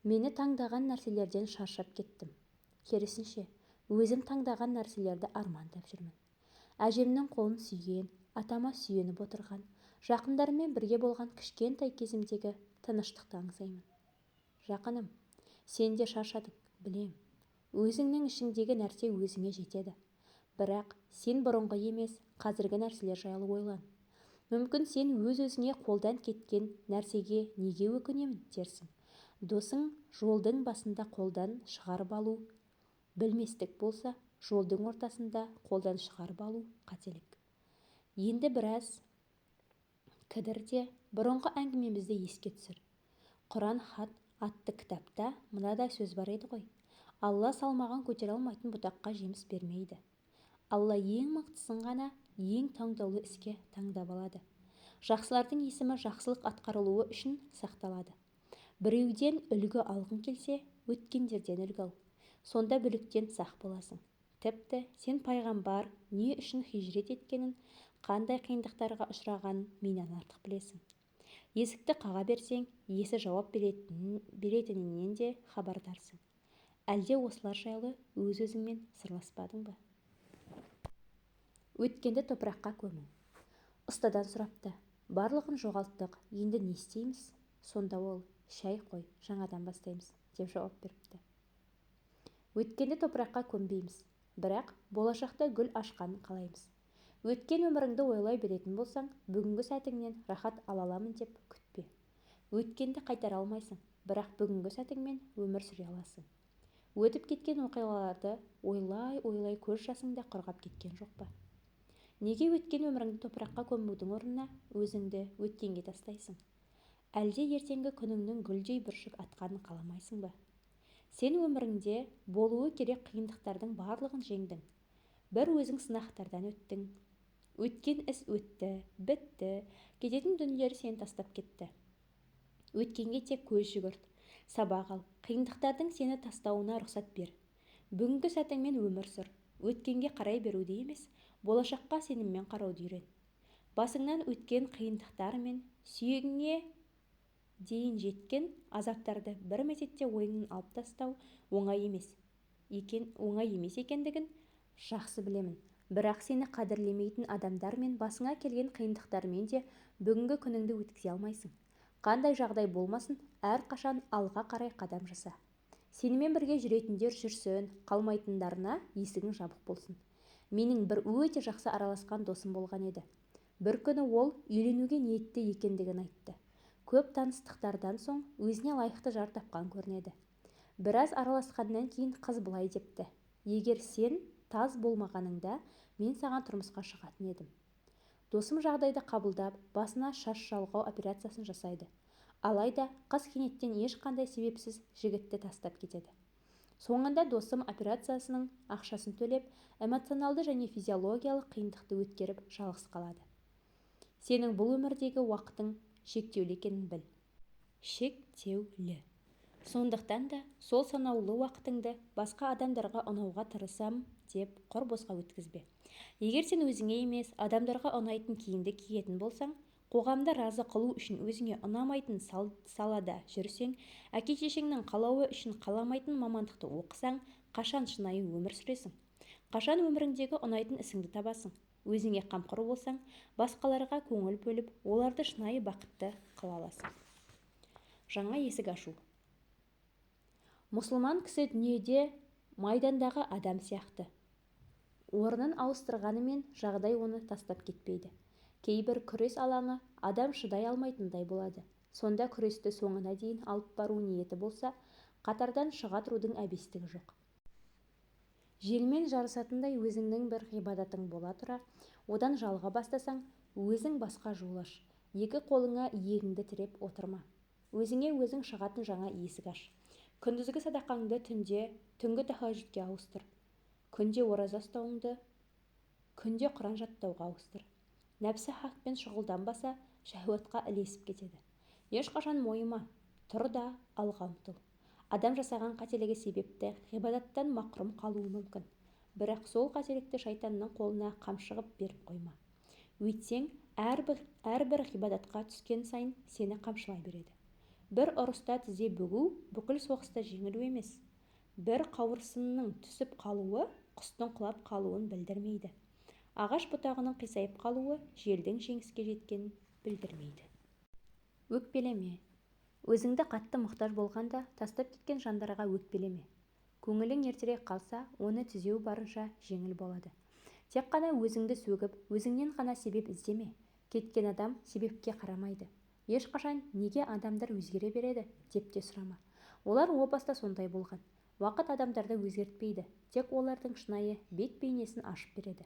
Мені таңдаған нәрселерден шаршап кеттім. Керісінше, өзім таңдаған нәрселерді армандап жүрмін. Әжемнің қолын сүйген, атама сүйеніп отырған, жақындарымен бірге болған кішкентай кезімдегі тыныштықты аңсаймын. Жақыным, сен де шаршадың, білем. Өзіңнің ішіңдегі нәрсе өзіңе жетеді. Бірақ сен бұрынғы емес, қазіргі нәрселер жайлы ойлан. Мүмкін сен өз-өзіңе қолдан кеткен нәрсеге неге өкінемін дерсің. Досың жолдың басында қолдан шығарып алу білместік болса, жолдың ортасында қолдан шығарып алу қателік. Енді біраз кідірде бұрынғы әңгімемізді еске түсір. Құран хат атты кітапта мынадай сөз бар еді ғой. Алла салмаған көтере алмайтын бұтаққа жеміс бермейді. Алла ең мықтысын ғана ең таңдаулы іске таңдап алады. Жақсылардың есімі жақсылық атқарылуы үшін сақталады. Біреуден үлгі алғың келсе, өткендерден үлгі ал. Сонда бүліктен сақ боласың. Тіпті сен пайғамбар не үшін хижрет еткенін, қандай қиындықтарға ұшырағанын менен артық білесің. Есікті қаға берсең, иесі жауап беретінінен де хабардарсың. Әлде осылар жайлы өз-өзіңмен сырласпадың ба? Өткенді топыраққа көму. Ұстадан сұрапты. Барлығын жоғалттық, енді не істейміз? Сонда ол, шәй қой, жаңадан бастаймыз, деп жауап беріпті. Өткенді топыраққа көмбейміз, бірақ болашақта гүл ашқанын қалаймыз. Өткен өміріңді ойлай беретін болсаң, бүгінгі сәтіңнен рахат ала аламын деп күтпе. Өткенді қайтара алмайсың, бірақ бүгінгі сәтіңмен өмір сүре аласың. Өтіп кеткен оқиғаларды ойлай көз жасыңда құрғап кеткен жоқ па? Неге өткен өміріңді топыраққа көмудің орнына өзіңді өткенге тастайсың? Әлде ертеңгі күніңнің гүлдей бүршік атқанын қаламайсың ба? Сен өміріңде болуы керек қиындықтардың барлығын жеңдің. Бір өзің сынақтардан өттің. Өткен іс өтті, бітті, кететін дүниелер сені тастап кетті. Өткенге тек көз жүгірт, сабақ ал, қиындықтардың сені тастауына рұқсат бер. Бүгінгі сәтіңмен өмір сүр. Өткенге қарай беруді емес, болашаққа сеніммен қарауды үйрен. Басыңнан өткен қиындықтар мен сүйегіңе дейін жеткен азаптарды бір мезетте ойыңнан алып тастау оңай емес екендігін жақсы білемін. Бірақ сені қадірлемейтін адамдар мен басыңа келген қиындықтармен де бүгінгі күніңді өткізе алмайсың. Қандай жағдай болмасын, әрқашан алға қарай қадам жаса. Сенімен бірге жүретіндер жүрсін, қалмайтындарына есігің жабық болсын. Менің бір өте жақсы араласқан досым болған еді. Бір күні ол үйленуге ниетті екендігін айтты. Көп таныстықтардан соң өзіне лайықты жар тапқан көрінеді. Біраз араласқаннан кейін қыз былай депті. Егер сен таз болмағаныңда, мен саған тұрмысқа шығатын едім. Досым жағдайды қабылдап, басына шаш жалғау операциясын жасайды. Алайда қыз кенеттен ешқандай себепсіз жігітті тастап кетеді. Соңында досым операциясының ақшасын төлеп, эмоционалды және физиологиялық қиындықты өткеріп жалғыз қалады. Сенің бұл өмірдегі уақытың шектеулі екенін біл. Шектеулі. Сондықтан да сол санаулы уақытыңды басқа адамдарға ұнауға тырысам деп құр босқа өткізбе. Егер сен өзіңе емес, адамдарға ұнайтын киімді киетін болсаң, қоғамды разы қылу үшін өзіңе ұнамайтын салада жүрсең, әке-шешеңнің қалауы үшін қаламайтын мамандықты оқысаң, қашан шынайы өмір сүресің? Қашан өміріңдегі ұнайтын ісіңді табасың? Өзіңе қамқор болсаң, басқаларға көңіл бөліп, оларды шынайы бақытты қыла аласың. Жаңа есік ашу. Мұсылман кісі дүниеде майдандағы адам сияқты. Орнын ауыстырғанымен жағдай оны тастап кетпейді. Кейбір күрес алаңы адам шыдай алмайтындай болады. Сонда күресті соңына дейін алып бару ниеті болса, қатардан шыға тұрудың әбестігі жоқ. Желмен жарысатындай өзіңнің бір ғибадатың бола тұра, одан жалға бастасаң, өзің басқа жол аш. Екі қолыңа иегіңді тіреп отырма. Өзіңе өзің шығатын жаңа есік аш. Күндізгі садақаңды түнгі тахаджудке ауыстыр. Күнде ораза ұстауыңды күнде Құран жаттауға ауыстыр. Нәпсі хақпен шұғылданбаса, шахуатқа ілесіп кетеді. Ешқашан мойыма, тұр да алға ұмтыл. Адам жасаған қателігі себепті ғибадаттан мақрұм қалуы мүмкін. Бірақ сол қателікті шайтанның қолына қамшығып беріп қойма. Өйтсең, әрбір ғибадатқа түскен сайын сені қамшылай береді. Бір ұрыста тізе бүгу бүкіл соғыста жеңілу емес. Бір қауырсынның түсіп қалуы құстың құлап қалуын білдірмейді. Ағаш бұтағының қисайып қалуы желдің жеңіске жеткенін білдірмейді. Өкпелеме. Өзіңді қатты мұқтаж болғанда тастап кеткен жандарға өкпелеме. Көңілің ертерек қалса, оны түзеу барынша жеңіл болады. Тек қана өзіңді сөгіп, өзіңнен ғана себеп іздеме. Кеткен адам себепке қарамайды. Ешқашан неге адамдар өзгере береді деп те сұрама. Олар о баста сондай болған. Уақыт адамдарды өзгертпейді, тек олардың шынайы бет бейнесін ашып береді.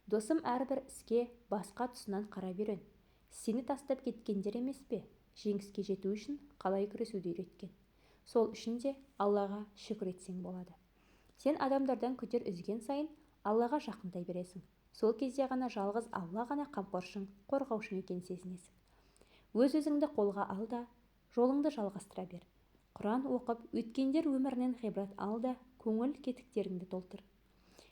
Досым, әрбір іске басқа тұсынан қарап үйрен. Сені тастап кеткендер емес пе? Жеңіске жету үшін қалай күресуді үйреткен. Сол үшін де Аллаға шүкір етсең болады. Сен адамдардан күтер үзген сайын Аллаға жақындай бересің. Сол кезде ғана жалғыз Алла ғана қамқоршың, қорғаушың екенін сезінесің. Өз-өзіңді қолға ал да, жолыңды жалғастыра бер. Құран оқып, өткендер өмірінен ғибрат ал да, көңіл кетіктеріңді толтыр.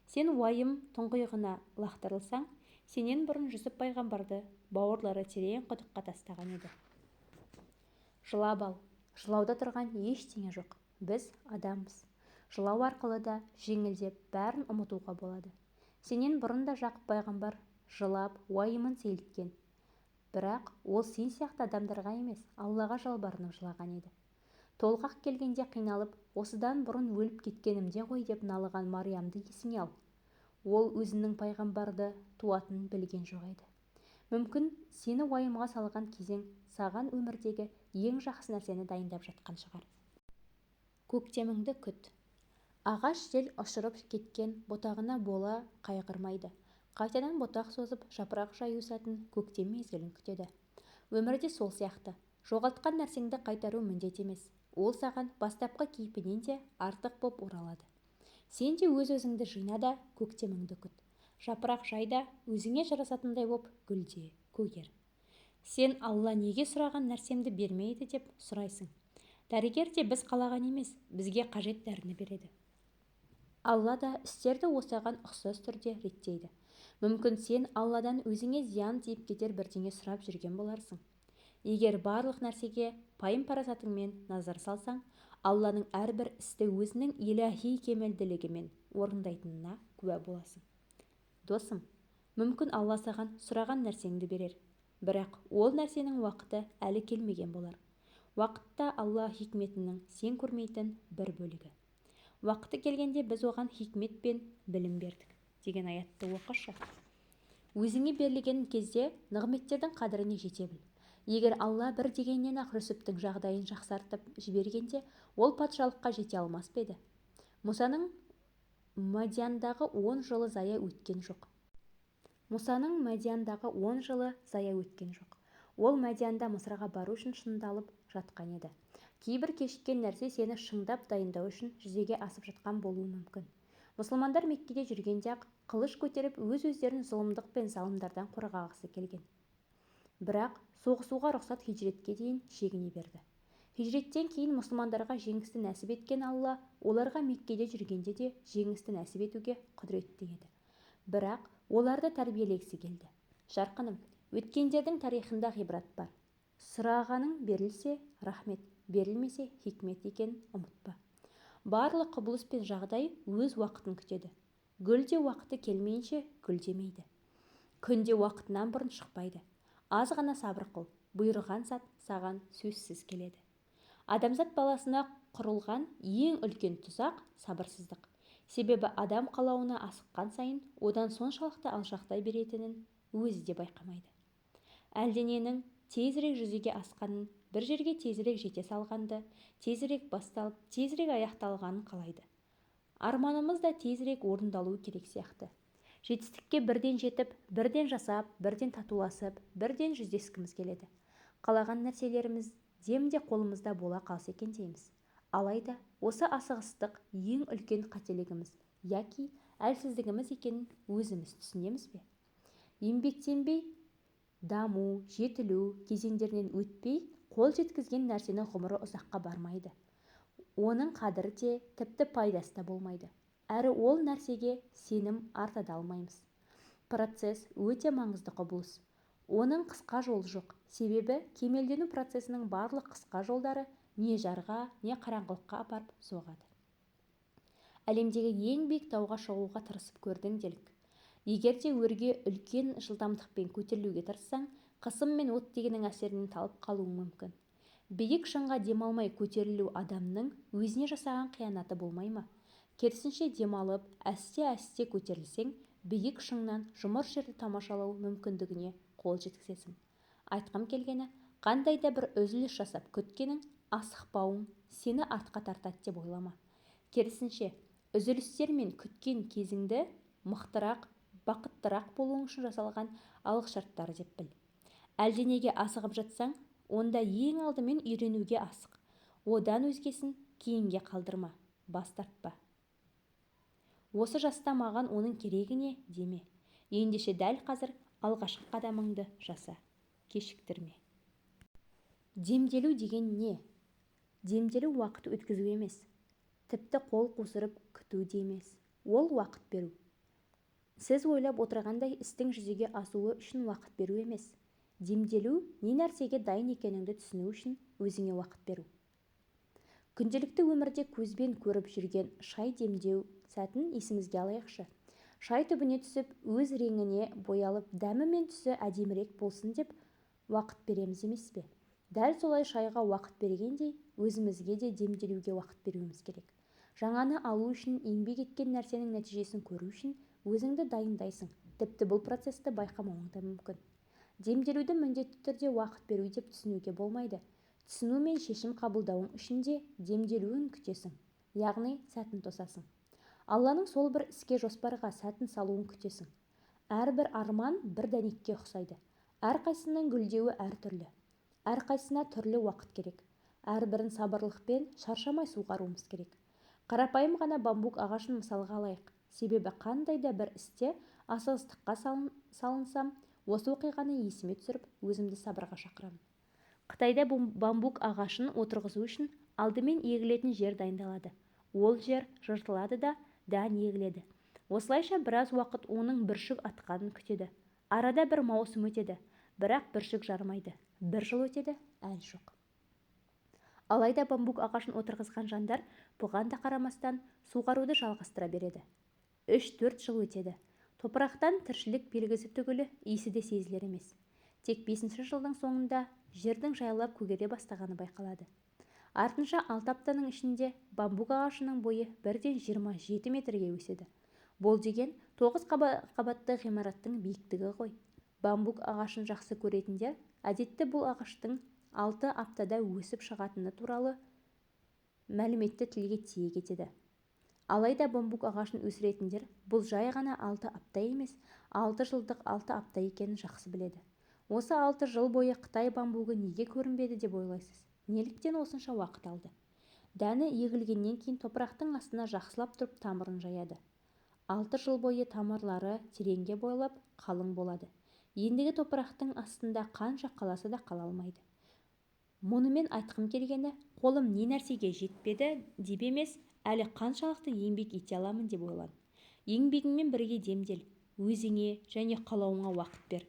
Сен уайым тұңғиығына лақтырылсаң, сенен бұрын Жүсіп пайғамбарды бауырлары терең құдыққа тастаған еді. Жылап ал. Жылауда тұрған ештеңе жоқ. Біз адамбыз. Жылау арқылы да жеңілдеп бәрін ұмытуға болады. Сенен бұрын да Жақып пайғамбар жылап, уайымын сейілткен. Бірақ ол сен сияқты адамдарға емес, Аллаға жалбарынып жылаған еді. Толғақ келгенде қиналып, осыдан бұрын өліп кеткенімде ғой деп налыған Мариямды есіңе ал. Ол өзінің пайғамбарды туатынын білген жоқ еді. Мүмкін сені уайымға салған кезең саған өмірдегі ең жақсы нәрсені дайындап жатқан шығар. Көктеміңді күт. Ағаш жел ұшырып кеткен бұтағына бола қайғырмайды. Қайтадан бұтақ созып, жапырақ жаю сәтін көктем мезгілін күтеді. Өмірде сол сияқты. Жоғалтқан нәрсеңді қайтару міндет емес. Ол саған бастапқы кейпінен де артық боп оралады. Сен де өз-өзіңді жина да көктеміңді күт. Жапырақ жайда өзіңе жарасатындай боп гүлде, көгер. Сен Алла неге сұраған нәрсемді бермейді деп сұрайсың. Дәрігер де біз қалаған емес, бізге қажет дәріні береді. Алла да істерді осыған ұқсас түрде реттейді. Мүмкін сен Алладан өзіңе зиян тиіп кетер бірдеңе сұрап жүрген боларсың. Егер барлық нәрсеге пайым-парасатыңмен назар салсаң, Алланың әрбір істі өзінің иләһи кемелділігімен орындайтынына куә боласың. Досым, мүмкін Алла саған сұраған нәрсеңді берер, бірақ ол нәрсенің уақыты әлі келмеген болар. Уақытта Алла хикметінің сен көрмейтін бір бөлігі. Уақыты келгенде біз оған хикмет пен білім бердік деген аятты оқышы. Өзіңе берілген кезде нығметтердің қадіріне жете біл. Егер Алла бір дегеннен ақ Жүсіптің жағдайын жақсартып жібергенде, ол патшалыққа жете алмас па еді? Мұсаның Мадиандағы 10 жылы зая өткен жоқ. Ол Мадианда Мысырға бару үшін шыңдалып жатқан еді. Кейбір кешіккен нәрсе сені шыңдап дайындау үшін жүзеге асып жатқан болуы мүмкін. Мұсылмандар Меккеде жүргенде ақ қылыш көтеріп өз-өздерін зұлымдық пен залымдардан қорғағысы келген. Бірақ соғысуға рұқсат хижретке дейін шегіне берді. Хижреттен кейін мұсылмандарға жеңісті нәсіп еткен Алла оларға Меккеде жүргенде де жеңісті нәсіп етуге құдіретті еді. Бірақ оларды тәрбиелегісі келді. Жарқыным, Өткендердің тарихында ғибрат бар. Сұрағаның берілсе, рахмет, берілмесе, хикмет екенін ұмытпа. Барлық құбылыс пен жағдай өз уақытын күтеді. Гүл де уақыты келмейінше гүлдемейді. Күн де уақытынан бұрын шықпайды. Аз ғана сабыр қыл, бұйырған сәт саған сөзсіз келеді. Адамзат баласына құрылған ең үлкен тұзақ сабырсыздық. Себебі адам қалауына асыққан сайын одан соншалықты алшақтай беретінін өзі де байқамайды. Әлдененің тезірек жүзеге асқанын, бір жерге тезірек жете салғанды, тезірек басталып, тезірек аяқталғанын қалайды. Арманымыз да тезірек орындалуы керек сияқты. Жетістікке бірден жетіп, бірден жасап, бірден татуласып, бірден жүздескіміз келеді. Қалаған нәрселеріміз демде қолымызда бола қалса екен дейміз. Алайда осы асығыстық ең үлкен қателігіміз яки әлсіздігіміз екенін өзіміз түсінеміз бе? Еңбектенбей, даму, жетілу кезеңдерінен өтпей, қол жеткізген нәрсенің ғұмыры ұзаққа бармайды. Оның қадірі де, тіпті пайдасы да болмайды. Әрі ол нәрсеге сенім арта да алмаймыз. Процесс өте маңызды құбылыс. Оның қысқа жолы жоқ. Себебі кемелдену процесінің барлық қысқа жолдары не жарға, не қараңғылыққа апарып соғады. Әлемдегі ең биік тауға шығуға тырысып көрдің делік. Егер де өрге үлкен жылдамдықпен көтерілуге тырыссаң, қысым мен оттегінің әсерінен талып қалуың мүмкін. Биік шыңға демалмай көтерілу адамның өзіне жасаған қиянаты болмай ма? Керісінше демалып, әсте-әсте көтерілсең, биік шыңнан жұмыр жерді тамашалау мүмкіндігіне қол жеткізесің. Айтқым келгені, қандай да бір үзіліс жасап күткенің, асықпауың сені артқа тартады деп ойлама. Керісінше, үзілістер мен күткен кезіңді мықтырақ, бақыттырақ болуың үшін жасалған алғышарттар деп біл. Әлденеге асығып жатсаң, онда ең алдымен үйренуге асық. Одан өзгесін кейінге қалдырма, бас тартпа. Осы жаста маған оның керегі не деме. Ендеше дәл қазір алғашқы қадамыңды жаса. Кешіктірме. Демделу деген не? Демделу уақыт өткізу емес. Тіпті қол қусырып күту де емес. Ол уақыт беру. Сіз ойлап отырғандай істің жүзеге асуы үшін уақыт беру емес. Демделу не нәрсеге дайын екеніңді түсіну үшін өзіңе уақыт беру. Күнделікті өмірде көзбен көріп жүрген шай демдеу сәтін есімізге алайықшы. Шай түбіне түсіп, өз реңіне боялып, дәмі мен түсі әдемірек болсын деп уақыт береміз емес пе? Дәл солай шайға уақыт бергендей, өзімізге де демделуге уақыт беруіміз керек. Жаңаны алу үшін, еңбек еткен нәрсенің нәтижесін көру үшін өзіңді дайындайсың. Тіпті бұл процесті байқамауың да мүмкін. Демделуді міндетті түрде уақыт беру деп түсінуге болмайды. Түсіну мен шешім қабылдауың үшін де демделуін күтесің, яғни сәтін тосасың. Алланың сол бір іске жоспарға сәтін салуын күтесің. Әрбір арман бір дәнекке ұқсайды. Әрқайсының гүлдеуі әртүрлі. Әрқайсына түрлі уақыт керек. Әрбірін сабырлықпен шаршамай суғаруымыз керек. Қарапайым ғана бамбук ағашын мысалға алайық. Себебі қандай да бір істе асығыстыққа салынсам, осы оқиғаны есіме түсіріп, өзімді сабырға шақырамын. Қытайда бамбук ағашын отырғызу үшін алдымен егілетін жер дайындалады. Ол жер жыртылады да дән егіледі. Осылайша біраз уақыт оның бүршік атқанын күтеді. Арада бір маусым өтеді, бірақ бүршік жармайды. Бір жыл өтеді, әл жоқ. Алайда бамбук ағашын отырғызған жандар бұған да қарамастан суғаруды жалғастыра береді. 3-4 жыл өтеді. Топырақтан тіршілік белгісі түгілі иісі де сезілер емес. Тек 5-ші жылдың соңында жердің жайлап көгере бастағаны байқалады. Артынша 6 аптаның ішінде бамбук ағашының бойы бірден 27 метрге өседі. Бұл деген 9 қабатты ғимараттың биіктігі ғой. Бамбук ағашын жақсы көретіндер әдетте бұл ағаштың 6 аптада өсіп шығатыны туралы мәліметті тілге тиек етеді. Алайда бамбук ағашын өсіретіндер бұл жай ғана 6 апта емес, 6 жылдық 6 апта екенін жақсы біледі. Осы 6 жыл бойы Қытай бамбугі неге көрінбеді деп ойлайсыз? Неліктен осынша уақыт алды? Дәні егілгеннен кейін топырақтың астына жақсылап тұрып тамырын жаяды. 6 жыл бойы тамырлары тереңге бойлап қалың болады. Ендігі топырақтың астында қанша қаласа да қала алмайды. Мұнымен айтқым келгені, қолым не нәрсеге жетпеді деп емес, әлі қаншалықты еңбек ете аламын деп ойлан. Еңбегіңмен бірге демдел, өзіңе және қалауыңа уақыт бер.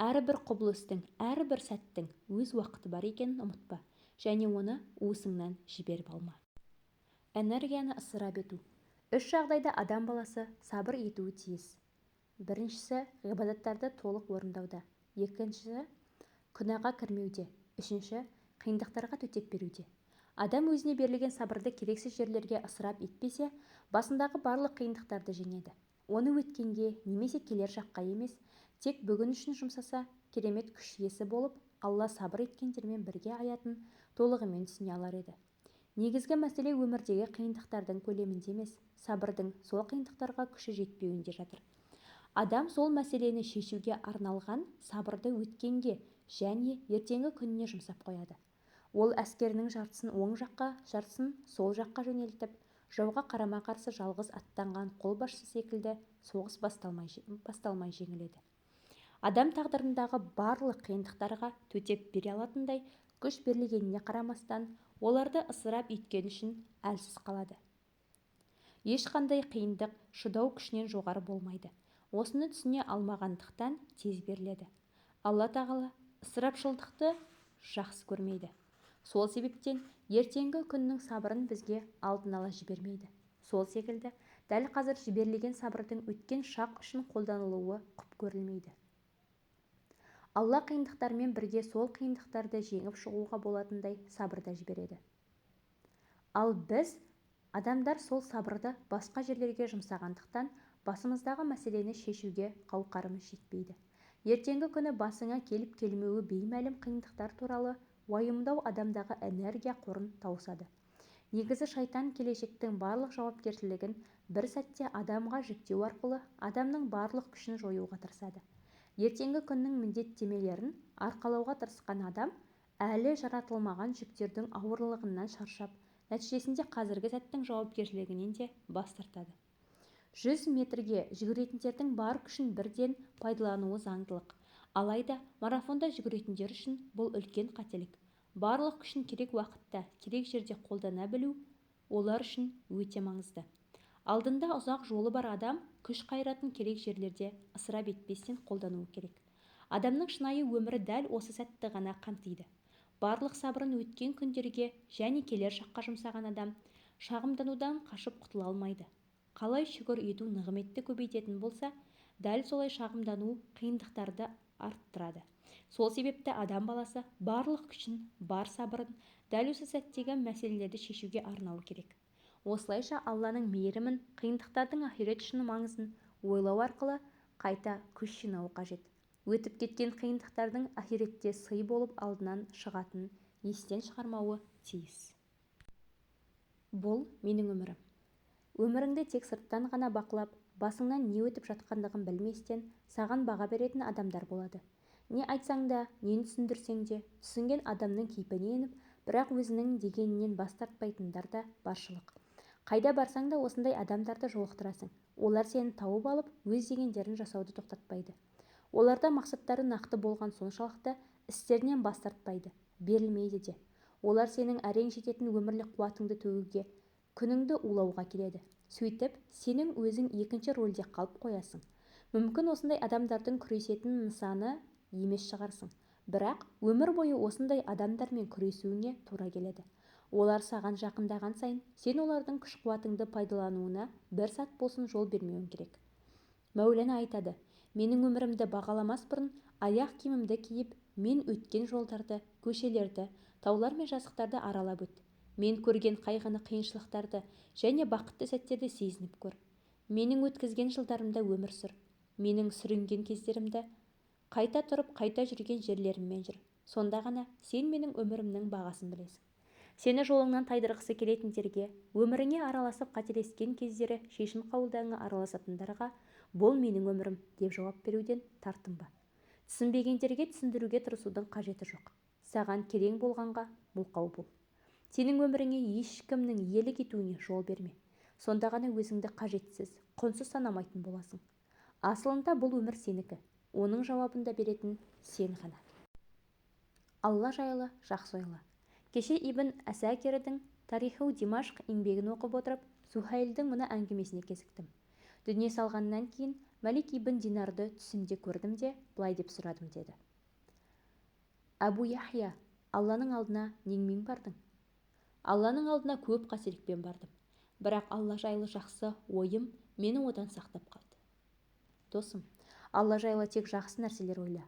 әрбір құбылыстың, әрбір сәттің өз уақыты бар екенін ұмытпа, және оны уысыңнан жіберіп алма. Энергияны ысырап ету. 3 жағдайда адам баласы сабыр етуі тиіс. Біріншісі, ғибадаттарды толық орындауда. Екіншісі, күнәға кірмеуде. Үшінші, қиындықтарға төтеп беруде. Адам өзіне берілген сабырды керексіз жерлерге ысырап етпесе, басындағы барлық қиындықтарды жеңеді. Оны өткенге немесе келер жаққа емес, тек бүгін үшін жұмсаса, керемет күш иесі болып, Алла сабыр еткендермен бірге аятын толығымен түсіне алар еді. Негізгі мәселе өмірдегі қиындықтардың көлемінде емес, сабырдың сол қиындықтарға күші жетпеуінде жатыр. Адам сол мәселені шешуге арналған сабырды өткенге және ертеңгі күніне жұмсап қояды. Ол әскерінің жартысын оң жаққа, жартысын сол жаққа жөнелтіп, жауға қарама-қарсы жалғыз аттанған қолбасшы секілді соғыс басталмай жеңіледі. Адам тағдырындағы барлық қиындықтарға төтеп бере алатындай күш берілгеніне қарамастан, оларды ысырап еткені үшін әлсіз қалады. Ешқандай қиындық шыдау күшінен жоғары болмайды. Осыны түсіне алмағандықтан тез беріледі. Алла тағала ысырапшылдықты жақсы көрмейді. Сол себептен ертеңгі күннің сабырын бізге алдын ала жібермейді. Сол секілді, дәл қазір жіберілген сабырдың өткен шақ үшін қолданылуы құп көрілмейді. Алла қиындықтармен бірге сол қиындықтарды жеңіп шығуға болатындай сабырда жібереді. Ал біз, адамдар, сол сабырды басқа жерлерге жұмсағандықтан басымыздағы мәселені шешуге қауқарымыз жетпейді. Ертеңгі күні басыңа келіп келмеуі беймәлім қиындықтар туралы уайымдау адамдағы энергия қорын тауысады. Негізі шайтан келешектің барлық жауапкершілігін бір сәтте адамға жүктеу арқылы адамның барлық күшін жоюға тырысады. Ертеңгі күннің міндеттемелерін арқалауға тырысқан адам әлі жаратылмаған жүктердің ауырлығынан шаршап, нәтижесінде қазіргі сәттің жауапкершілігінен де бас тартады. 100 метрге жүгіретіндердің бар күшін бірден пайдалануы заңдылық. Алайда марафонда жүгіретіндер үшін бұл үлкен қателік. Барлық күшін керек уақытта, керек жерде қолдана білу олар үшін өте маңызды. Алдында ұзақ жолы бар адам күш қайратын керек жерлерде ысырап етпестен қолдануы керек. Адамның шынайы өмірі дәл осы сәтті ғана қамтиды. Барлық сабырын өткен күндерге және келер шаққа жұмсаған адам шағымданудан қашып құтыла алмайды. Қалай шүкір ету нығметті көбейтетін болса, дәл солай шағымдану қиындықтарды арттырады. Сол себепті адам баласы барлық күшін, бар сабырын дәл осы сәттегі мәселелерді шешуге арнауы керек. Осылайша Алланың мейірімін, қиындықтардың ахирет үшін маңызын ойлау арқылы қайта күш жинауы қажет. Өтіп кеткен қиындықтардың ахиретте сый болып алдынан шығатынын естен шығармауы тиіс. Бұл менің өмірім. Өміріңді тек сырттан ғана бақылап, басыңнан не өтіп жатқандығын білместен саған баға беретін адамдар болады. Не айтсаң да, нені түсіндірсең де, түсінген адамның кейпіне еніп, бірақ өзінің дегенінен бас тартпайтындар да баршылық. Қайда барсаң да осындай адамдарды жолықтырасың. Олар сені тауып алып, өз дегендерін жасауды тоқтатпайды. Оларда мақсаттары нақты болған соншалықты істерінен бас тартпайды, берілмейді де. Олар сенің әрең жететін өмірлік қуатыңды төгуге, күніңді улауға келеді. Сөйтіп, сенің өзің екінші рөлде қалып қоясың. Мүмкін осындай адамдардың күресетін нысаны емес шығарсың. Бірақ өмір бойы осындай адамдармен күресуіңе тура келеді. Олар саған жақындаған сайын, сен олардың күш-қуатыңды пайдалануына бір сәт болсын жол бермеуің керек. Мәулана айтады: менің өмірімді бағаламас бұрын аяқ киімімді киіп, мен өткен жолдарды, көшелерді, таулар мен жазықтарды аралап өт. Мен көрген қайғыны, қиыншылықтарды және бақытты сәттерді сезініп көр. Менің өткізген жылдарымда өмір сүр. Менің сүрінген кездерімді қайта тұрып, қайта жүрген жерлеріммен жүр. Сонда ғана сен менің өмірімнің бағасын білесің. Сені жолыңнан тайдырғысы келетіндерге, өміріңе араласып қателескен кездері шешім қабылдауыңа араласатындарға бұл менің өмірім деп жауап беруден тартынба. Түсінбегендерге түсіндіруге тырысудың қажеті жоқ. Саған керең болғанға мылқау бол. Сенің өміріңе ешкімнің иелік етуіне жол берме. Сонда ғана өзіңді қажетсіз, құнсыз санамайтын боласың. Асылында бұл өмір сенікі. Оның жауабын да беретін сен ғана. Алла жайлы жақсы ойла. Кеше Ибн Әсәкердің Тариху Димашқ еңбегін оқып отырып, Сухайльдің мына әңгімесіне кезіктім. Дүние салғаннан кейін Мәлик ибн Динарды түсімде көрдім де былай деп сұрадым деді. Әбу Яхия, Алланың алдына неңмен бардың? Алланың алдына көп қасиетпен бардым, бірақ Алла жайлы жақсы ойым мені одан сақтап қалды. Досым, Алла жайлы тек жақсы нәрселер ойла.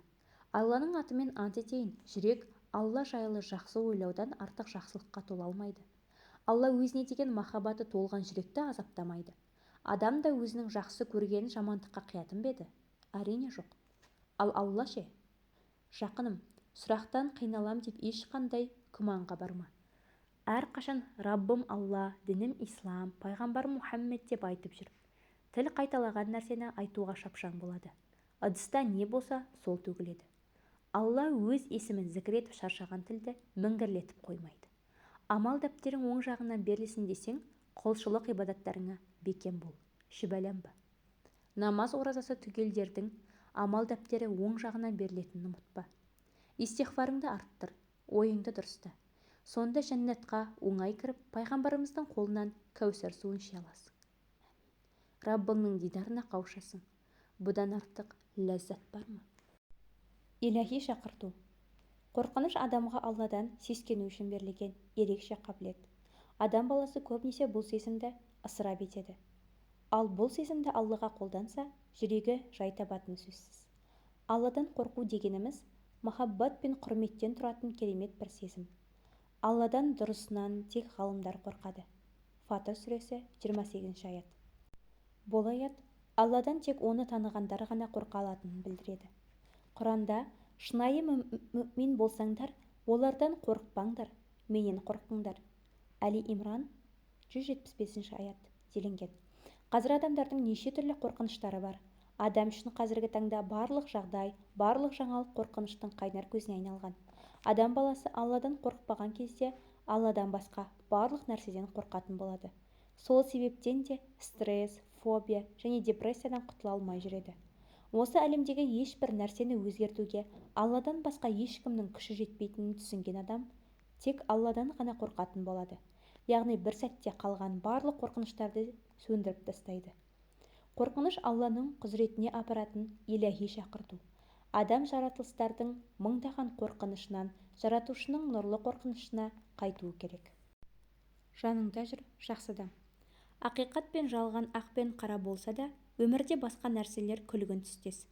Алланың атымен ант етейін, жүрек Алла жайлы жақсы ойлаудан артық жақсылыққа тола алмайды. Алла өзіне деген махаббаты толған жүректі азаптамайды. Адам да өзінің жақсы көргенін жамандыққа қиятын ба еді? Әрине жоқ. Ал Алла ше? Жақыным, сұрақтан қиналам деп ешқандай күмәнға барма. Әрқашан Раббым Алла, дінім Ислам, пайғамбарым Мұхаммед деп айтып жүр. Тіл қайталаған нәрсені айтуға шапшаң болады. Ыдыста не болса, сол төгіледі. Алла өз есімін зікір етіп шаршаған тілді міңгірлетіп қоймайды. Амал дәптерің оң жағынан берілсін десең, құлшылық ғибадаттарыңа бекем бол, шүбәланба. Намаз оразасы түгелдердің амал дәптері оң жағынан берілетінін ұмытпа. Истиғфарыңды арттыр, ойыңды дұрыста. Сонда жәннатқа оңай кіріп, пайғамбарымыздың қолынан кәусар суын іше аласың. Раббыңның дидарына қауышасың. Бұдан артық ләззат бар ма? Иләһи шақырту. Қорқыныш адамға Алладан сескену үшін берілген ерекше қабілет. Адам баласы көбінесе бұл сезімді ысырап етеді. Ал бұл сезімді Аллаға қолданса, жүрегі жай табатыны сөзсіз. Алладан қорқу дегеніміз махаббат пен құрметтен тұратын керемет бір сезім. Алладан дұрысынан тек ғалымдар қорқады. Фатыр сүресі 28 аят. Бұл аят Алладан тек оны танығандар ғана қорқа алатынын білдіреді. Құранда шынайы мүмин болсаңдар, олардан қорықпаңдар, менен қорқыңдар. Әли Имран 175 аят делінген. Қазір адамдардың неше түрлі қорқыныштары бар. Адам үшін қазіргі таңда барлық жағдай, барлық жаңалық қорқыныштың қайнар көзіне айналған. Адам баласы Алладан қорықпаған кезде Алладан басқа барлық нәрседен қорқатын болады. Сол себептен де стресс, фобия және депрессиядан құтыла алмай жүреді. Осы әлемдегі ешбір нәрсені өзгертуге Алладан басқа ешкімнің күші жетпейтінін түсінген адам тек Алладан ғана қорқатын болады. Яғни бір сәтте қалған барлық қорқыныштарды сөндіріп тастайды. Қорқыныш Алланың құзыретіне апаратын иләһи шақырту. Адам жаратылыстардың мыңдаған қорқынышынан жаратушының нұрлы қорқынышына қайтуы керек. Жаныңда жүр, жақсы адам. Ақиқат пен жалған, ақ пен қара болса да, өмірде басқа нәрселер күлгін түстес.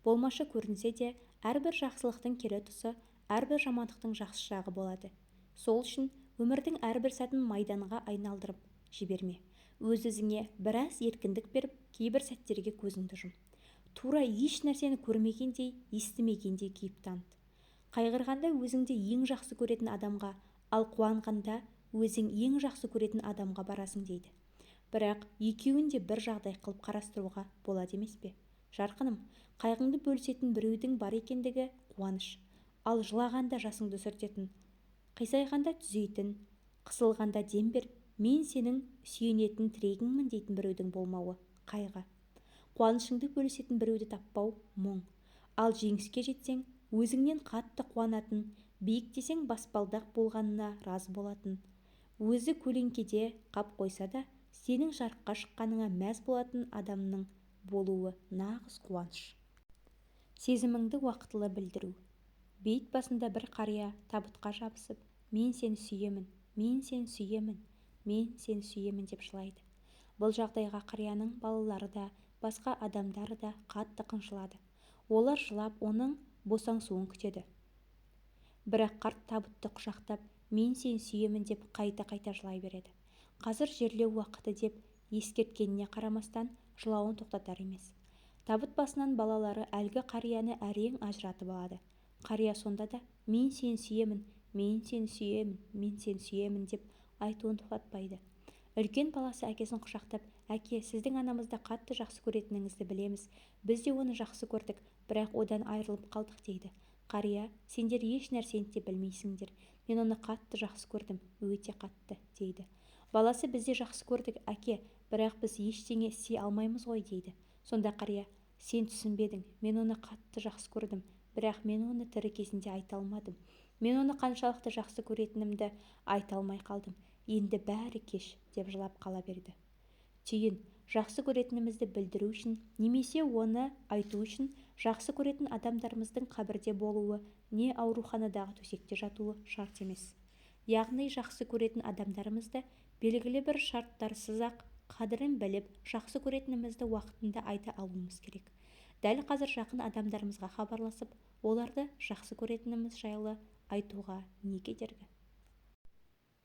Болмашы көрінсе де, әрбір жақсылықтың кері тұсы, әрбір жамандықтың жақсы жағы болады. Сол үшін өмірдің әрбір сәтін майданға айналдырып жіберме. Өз-өзіңе біраз еркіндік беріп, кейбір сәттерге көзіңді жұм. Тура еш нәрсені көрмегендей, естімегендей кейіп таныт. Қайғырғанда өзіңді ең жақсы көретін адамға, ал қуанғанда өзің ең жақсы көретін адамға барасың дейді. Бірақ екеуін де бір жағдай қылып қарастыруға болады емес пе? Жарқыным, қайғыңды бөлісетін біреудің бар екендігі қуаныш. Ал жылағанда жасыңды сүртетін, қисайғанда түзейтін, қысылғанда дем беріп, мен сенің сүйенетін тірегіңмін дейтін біреудің болмауы қайғы. Қуанышыңды бөлісетін біреуді таппау мұң. Ал жеңіске жетсең, өзіңнен қатты қуанатын, биіктесең баспалдақ болғанына разы болатын. Өзі көлеңкеде қап қойса да, сенің жарыққа шыққаныңа мәз болатын адамның болуы нағыз қуаныш. Сезіміңді уақытылы білдіру. Бейіт басында бір қария табытқа жабысып, мен сені сүйемін, мен сені сүйемін, мен сені сүйемін деп жылайды. Бұл жағдайға қарияның балалары да, басқа адамдары да қатты қынжылады. Олар жылап, оның босаңсуын күтеді. Бірақ қарт табытты құшақтап, мен сені сүйемін деп қайта-қайта жылай береді. Қазір жерлеу уақыты деп ескерткеніне қарамастан жылауын тоқтатар емес. Табыт басынан балалары әлгі қарияны әрең ажыратып алады. Қария сонда да мен сені сүйемін, мен сені сүйемін, мен сені сүйемін деп айтуын тоқтатпайды. Үлкен баласы әкесін құшақтап, әке, сіздің анамызды қатты жақсы көретініңізді білеміз. Біз де оны жақсы көрдік, бірақ одан айырылып қалдық дейді. Қария, сендер еш нәрсені де білмейсіңдер. Мен оны қатты жақсы көрдім, өте қатты дейді. Баласы бізде жақсы көрдік, әке, бірақ біз ештеңе істей алмаймыз ғой дейді. Сонда қария, сен түсінбедің, мен оны қатты жақсы көрдім, бірақ мен оны тірі кезінде айта алмадым. Мен оны қаншалықты жақсы көретінімді айта алмай қалдым. Енді бәрі кеш деп жылап қала берді. түйін жақсы көретінімізді білдіру үшін немесе оны айту үшін жақсы көретін адамдарымыздың қабірде болуы не ауруханадағы төсекте жатуы шарт емес. Яғни жақсы көретін адамдарымызды белгілі бір шарттарсыз-ақ қадірін біліп, жақсы көретінімізді уақытында айта алуымыз керек. Дәл қазір жақын адамдарымызға хабарласып, оларды жақсы көретініміз жайлы айтуға не кедергі?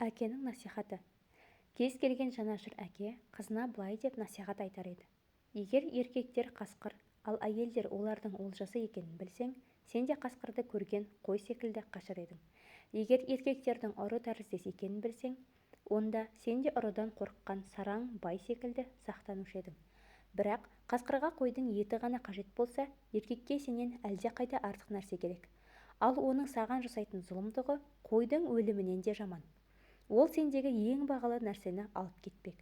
Әкенің насихаты. Кез келген жанашыр әке қызына былай деп насихат айтар еді: егер еркектер қасқыр, ал әйелдер олардың олжасы екенін білсең, сен де қасқырды көрген қой секілді қашар едің. Егер еркектердің ұры тәріздес екенін білсең, онда сен де ұрыдан қорыққан сараң бай секілді сақтанушы едің. Бірақ қасқырға қойдың еті ғана қажет болса, еркекке сенен әлдеқайда артық нәрсе керек. Ал оның саған жасайтын зұлымдығы қойдың өлімінен де жаман. Ол сендегі ең бағалы нәрсені алып кетпек.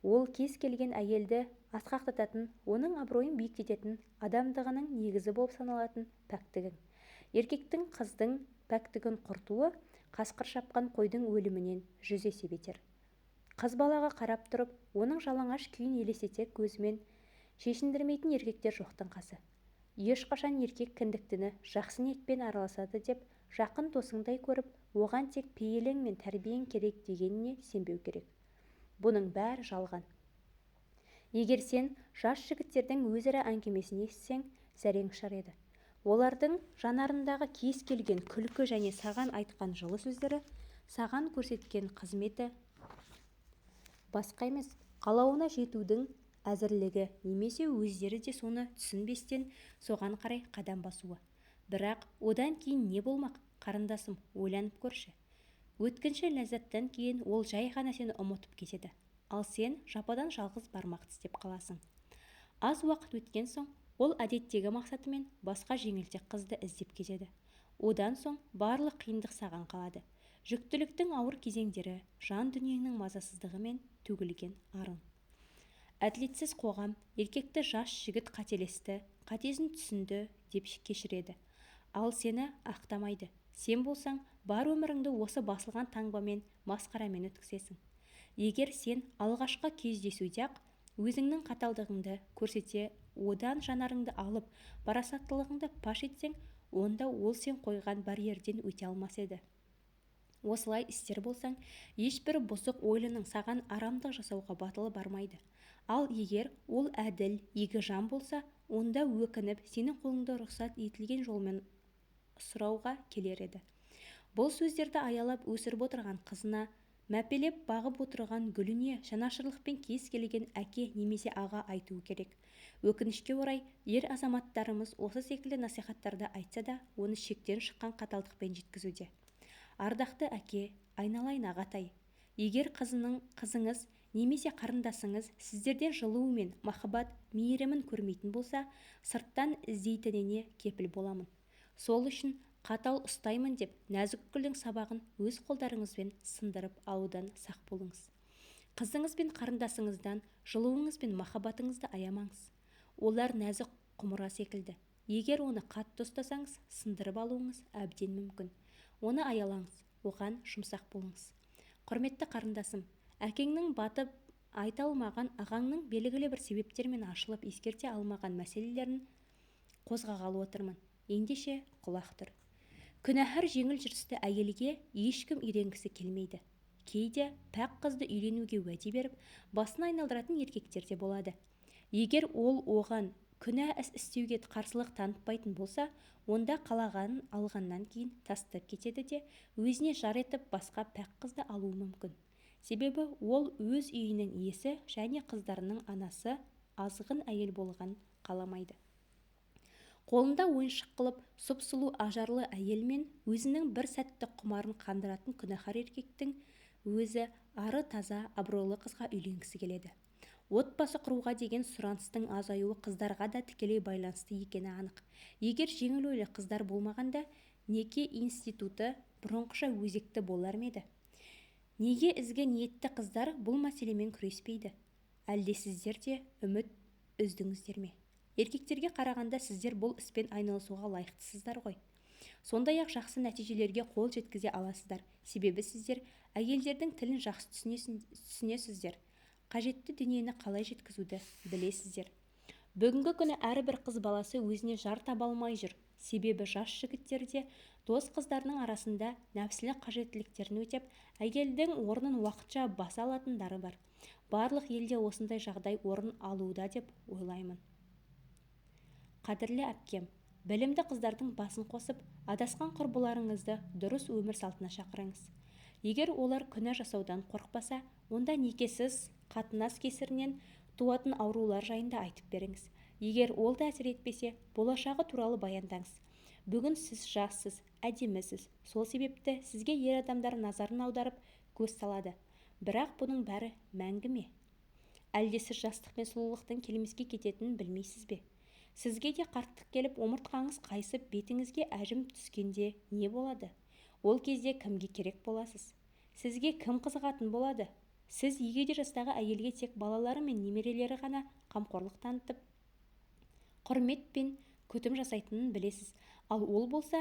Ол кез келген әйелді асқақтататын, оның абыройын биіктететін, адамдығының негізі болып саналатын пәктігің. Еркектің қыздың пәктігін құртуы қасқыр шапқан қойдың өлімінен 100 есе бетер. Қыз балаға қарап тұрып, оның жалаңаш күйін елестете көзімен шешіндірмейтін еркектер жоқтың қасы. Ешқашан еркек кіндіктіні жақсы ниетпен араласады деп жақын досыңдай көріп, оған тек пейілің мен тәрбиең керек дегеніне сенбеу керек. Бұның бәрі жалған. Егер сен жас жігіттердің өзара әңгімесін естісең, зәрең ұшар еді. Олардың жанарындағы кез келген күлкі және саған айтқан жылы сөздері, саған көрсеткен қызметі басқа емес, қалауына жетудің әзірлігі, немесе өздері де соны түсінбестен соған қарай қадам басуы. Бірақ одан кейін не болмақ, қарындасым, ойланып көрші. Өткінші ләззаттан кейін ол жай ғана сені ұмытып кетеді, ал сен жападан жалғыз бармақ тістеп қаласың. Аз уақыт өткен соң ол әдеттегі мақсатымен басқа жеңілтек қызды іздеп кетеді. Одан соң барлық қиындық саған қалады. Жүктіліктің ауыр кезеңдері, жан дүниеңнің мазасыздығы мен төгілген арын. Әділетсіз қоғам еркекті жас жігіт қателесті, қатесін түсінді деп кешіреді. Ал сені ақтамайды. Сен болсаң, бар өміріңді осы басылған таңбамен, масқарамен өткізесің. Егер сен алғашқы кездесуде-ақ өзіңнің қаталдығыңды көрсете, одан жанарыңды алып, парасаттылығыңды паш етсең, онда ол сен қойған барьерден өте алмас еді. Осылай істер болсаң, ешбір бұзық ойлының саған арамдық жасауға батылы бармайды. Ал егер ол әділ, игі жан болса, онда өкініп, сенің қолыңда рұқсат етілген жолмен сұрауға келер еді. Бұл сөздерді аялап өсіріп отырған қызына, мәпелеп бағып отырған гүліне жанашырлықпен кез келген әке немесе аға айтуы керек. Өкінішке орай, ер азаматтарымыз осы секілді насихаттарды айтса да, оны шектен шыққан қаталдықпен жеткізуде. Ардақты әке, айналайын ағатай, егер қызыңыз немесе қарындасыңыз сіздерден жылу мен махаббат, мейірімін көрмейтін болса, сырттан іздейтініне кепіл боламын. Сол үшін қатал ұстаймын деп нәзік гүлдің сабағын өз қолдарыңызбен сындырып алудан сақ болыңыз. Қызыңыз бен қарындасыңыздан жылуыңыз бен махаббатыңызды аямаңыз. Олар нәзік құмыра секілді. Егер оны қатты ұстасаңыз, сындырып алуыңыз әбден мүмкін. Оны аялаңыз, оған жұмсақ болыңыз. Құрметті қарындасым, әкеңнің батып айта алмаған, ағаңның белгілі бір себептермен ашылып ескерте алмаған мәселелерін қозғағалы отырмын. Ендеше құлақ тұр. Күнәһар жеңіл жүрісті әйелге ешкім үйренгісі келмейді. Кейде пәк қызды үйренуге уәде беріп, басын айналдыратын еркектер де болады. Егер ол оған күнә іс істеуге қарсылық танытпайтын болса, онда қалағанын алғаннан кейін тастап кетеді де, өзіне жар етіп басқа пәк қызды алуы мүмкін. Себебі ол өз үйінің иесі және қыздарының анасы азғын әйел болған қаламайды. Қолында ойыншық қылып, сұп-сұлу ажарлы әйел мен өзінің бір сәтті құмарын қандыратын күнәһар еркектің өзі ары таза, абыройлы қызға үйленгісі келеді. Отбасы құруға деген сұраныстың азаюы қыздарға да тікелей байланысты екені анық. Егер жеңіл ойлы қыздар болмағанда, неке институты бұрынғыша өзекті болар ма еді? Неге ізгі ниетті қыздар бұл мәселемен күреспейді? Әлде сіздер де үміт үздіңіздер ме? Еркектерге қарағанда сіздер бұл іспен айналысуға лайықтысыздар ғой. Сондай-ақ жақсы нәтижелерге қол жеткізе аласыздар. Себебі сіздер әйелдердің тілін жақсы түсінесіздер. қажетті дүниені қалай жеткізуді білесіздер. Бүгінгі күні әрбір қыз баласы өзіне жар таба алмай жүр. Себебі жас жігіттерде дос қыздарының арасында нәпсілік қажеттіліктерін өтеп, әйелдің орнын уақытша баса алатындары бар. Барлық елде осындай жағдай орын алуда деп ойлаймын. Қадірлі әпкем, білімді қыздардың басын қосып, адасқан құрбыларыңызды дұрыс өмір салтына шақырыңыз. Егер олар күнә жасаудан қорықпаса, онда некесіз қатынас кесірінен туатын аурулар жайында айтып беріңіз. Егер ол да әсер етпесе, болашағы туралы баяндаңыз. Бүгін сіз жассыз, әдемісіз. Сол себепті сізге ер адамдар назарын аударып, көз салады. Бірақ бұның бәрі мәңгі ме? Әлде сіз жастық пен сұлулықтың келмеске кететінін білмейсіз бе? Сізге де қарттық келіп, омыртқаңыз қайысып, бетіңізге әжім түскенде не болады? Ол кезде кімге керек боласыз? Сізге кім қызығатын болады? Сіз егеде жастағы әйелге тек балалары мен немерелері ғана қамқорлық танытып, құрмет пен күтім жасайтынын білесіз. Ал ол болса,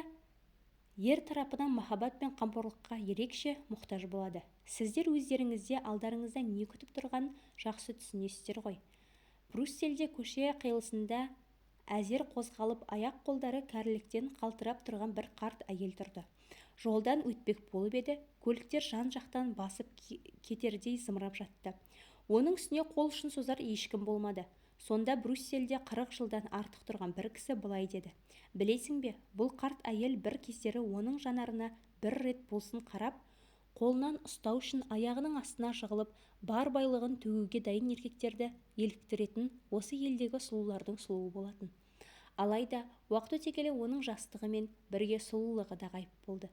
ер тарапынан махаббат пен қамқорлыққа ерекше мұқтаж болады. Сіздер өздеріңізде алдарыңызда не күтіп тұрғанын жақсы түсінесіздер ғой. Брюссельде көше қиылысында әзер қозғалып, аяқ-қолдары кәріліктен қалтырап тұрған бір қарт әйел тұрды. Жолдан өтпек болып еді, көліктер жан-жақтан басып кетердей зымырап жатты. Оның үстіне қол ұшын созар ешкім болмады. Сонда Брюссельде 40 жылдан артық тұрған бір кісі былай деді: білесің бе, бұл қарт әйел бір кездері оның жанарына бір рет болсын қарап, қолынан ұстау үшін аяғының астына жығылып, бар байлығын төгуге дайын еркектерді еліктіретін осы елдегі сұлулардың сұлуы болатын. Алайда уақыт өте келе оның жастығы мен бірге сұлулығы да ғайып болды.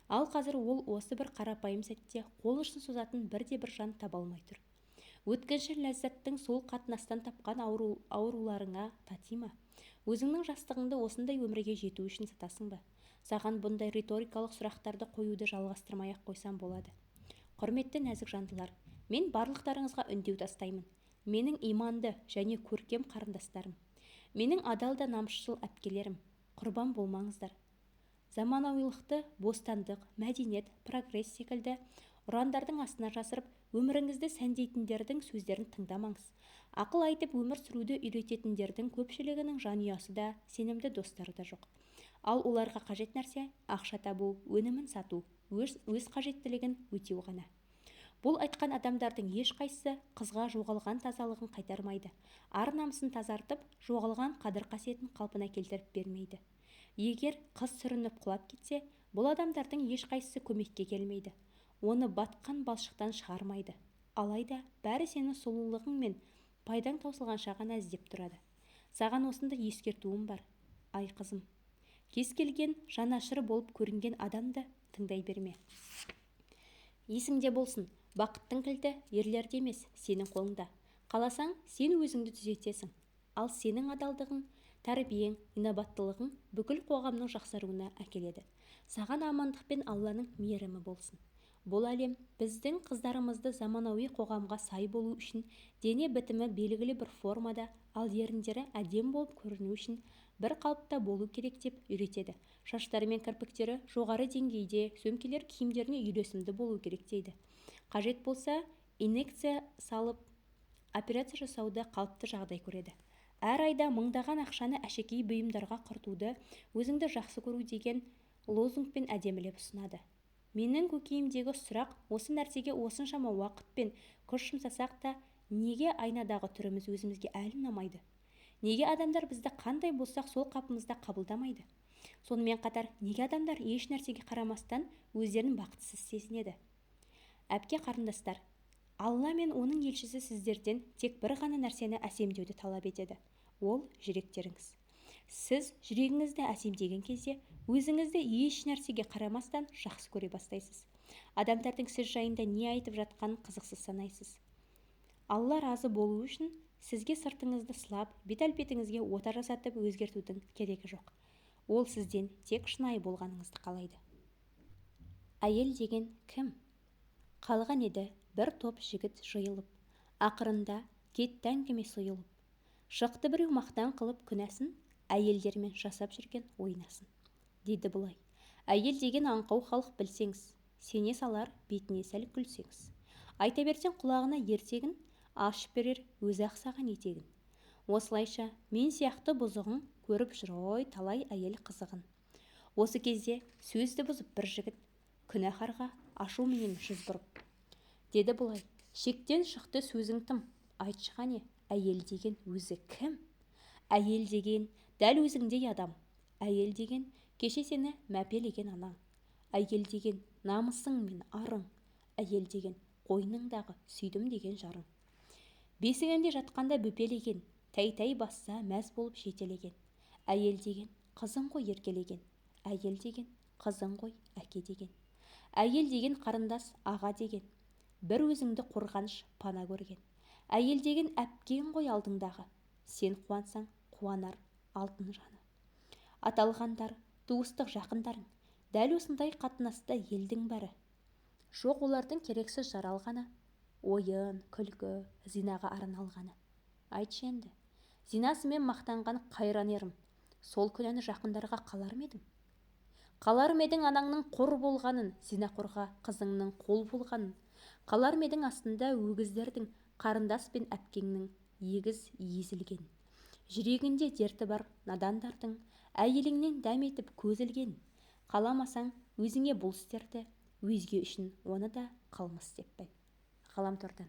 Ал қазір ол осы бір қарапайым сәтте қол ұшын созатын бірде-бір жан таба алмай тұр. Өткінші ләззаттың сол қатынастан тапқан ауруларыңа тати ма? Өзіңнің жастығыңды осындай өмірге жету үшін сатасың ба? Саған бұндай риторикалық сұрақтарды қоюды жалғастырмай-ақ қойсам болады. Құрметті нәзік жандылар, мен барлықтарыңызға үндеу тастаймын. Менің иманды және көркем қарындастарым, менің адал да намысшыл әпкелерім, құрбан болмаңыздар. Заманауилықты бостандық, мәдениет, прогресс секілді ұрандардың астына жасырып, өміріңізді сәндейтіндердің сөздерін тыңдамаңыз. Ақыл айтып өмір сүруді үйрететіндердің көпшілігінің жанұясы да, сенімді достары да жоқ. Ал оларға қажет нәрсе ақша табу, өнімін сату, өз қажеттілігін өтеу ғана. Бұл айтқан адамдардың ешқайсысы қызға жоғалған тазалығын қайтармайды, ар-намысын тазартып, жоғалған қадір-қасиетін қалпына келтіріп бермейді. Егер қыз сүрініп құлап кетсе, бұл адамдардың ешқайсысы көмекке келмейді, оны батқан балшықтан шығармайды. Алайда бәрі сені сұлулығың мен пайдаң таусылғанша ғана іздеп тұрады. Саған осында ескертуім бар, ай қызым. Кез келген жанашыр болып көрінген адамды тыңдай берме. Есіңде болсын, бақыттың кілті ерлерде емес, сенің қолыңда. Қаласаң, сен өзіңді түзетесің. Ал сенің адалдығың, тәрбиең, инабаттылығың бүкіл қоғамның жақсаруына әкеледі. Саған амандық пен Алланың мейірімі болсын. Бұл әлем біздің қыздарымызды заманауи қоғамға сай болу үшін дене бітімі белгілі бір формада, ал еріндері әдем болып көріну үшін бір қалыпта болу керек деп үйретеді. Шаштары мен кірпіктері жоғары деңгейде, сөмкелер киімдеріне үйлесімді болу керек дейді. Қажет болса, инъекция салып, операция жасауды қалыпты жағдай көреді. Әр айда мыңдаған ақшаны әшекей бұйымдарға құртуды, өзіңді жақсы көру деген лозунгпен әдемілеп ұсынады. Менің көкейімдегі сұрақ, осы нәрсеге осыншама уақыт пен күш жұмсасақ та, неге айнадағы түріміз өзімізге әлі ұнамайды? Неге адамдар бізді қандай болсақ сол қапымызда қабылдамайды? Сонымен қатар, неге адамдар еш нәрсеге қарамастан өздерін бақытсыз сезінеді? Әпке қарындастар, Алла мен оның елшісі сіздерден тек бір ғана нәрсені әсемдеуді талап етеді. Ол жүректеріңіз. Сіз жүрегіңізді әсемдеген кезде, өзіңізді еш нәрсеге қарамастан жақсы көре бастайсыз. Адамдардың сіз жайында не айтып жатқанын қызықсыз санайсыз. Алла разы болу үшін сізге сыртыңызды сылап, бет-әлпетіңізге ота жасатып өзгертудің керегі жоқ. Ол сізден тек шынайы болғаныңызды қалайды. Әйел деген кім? Қалған еді бір топ жігіт жиылып, ақырында кетті әңгіме сұйылып. Шықты біреу мақтан қылып күнәсін, әйелдермен жасап жүрген ойнасын. Дейді бұлай: әйел деген аңқау халық білсеңіз, сене салар бетіне сәл күлсеңіз. Айта берсең құлағына ертегін, ашып берер өзі-ақ саған етегін. Осылайша мен сияқты бұзығың көріп жүр ой талай әйел қызығын. Осы кезде сөзді бұзып бір жігіт күнәһарға ашуменен жүз бұрып деді бұлай: шектен шықты сөзің тым, айтшы қане, әйел деген өзі кім? Әйел деген дәл өзіңдей адам, әйел деген кеше сені мәпелеген анаң, әйел деген намысың мен арың, әйел деген қойныңдағы сүйдім деген жарың. Бесігінде жатқанда бөпелеген, тәй-тәй басса мәз болып жетелеген, әйел деген қызың ғой еркелеген, әйел деген қызың ғой әке деген, әйел деген қарындас аға деген, бір өзіңді қорғаныш пана көрген, әйел деген әпкең ғой алдыңдағы, сен қуансаң қуанар алтын жаны. Аталғандар туыстық жақындарың, дәл осындай қатынаста елдің бәрі. Жоқ олардың керексіз жаралғаны, ойын, күлкі, зинаға арналғаны. Айтшы енді, зинасымен мақтанған қайран ерім, сол күнәні жақындарға қалар ма едің? Қалар ма едің анаңның қор болғанын, зинақорға қызыңның қол болғанын? Қалар ма едің астында өгіздердің, қарындас пен әпкеңнің егіз езілген? Жүрегінде дерті бар надандардың әйеліңнен дәм етіп көз ілген? Қаламасаң өзіңе бұл істерді, өзге үшін оны да қылмыс деп біл. Ғаламтордан.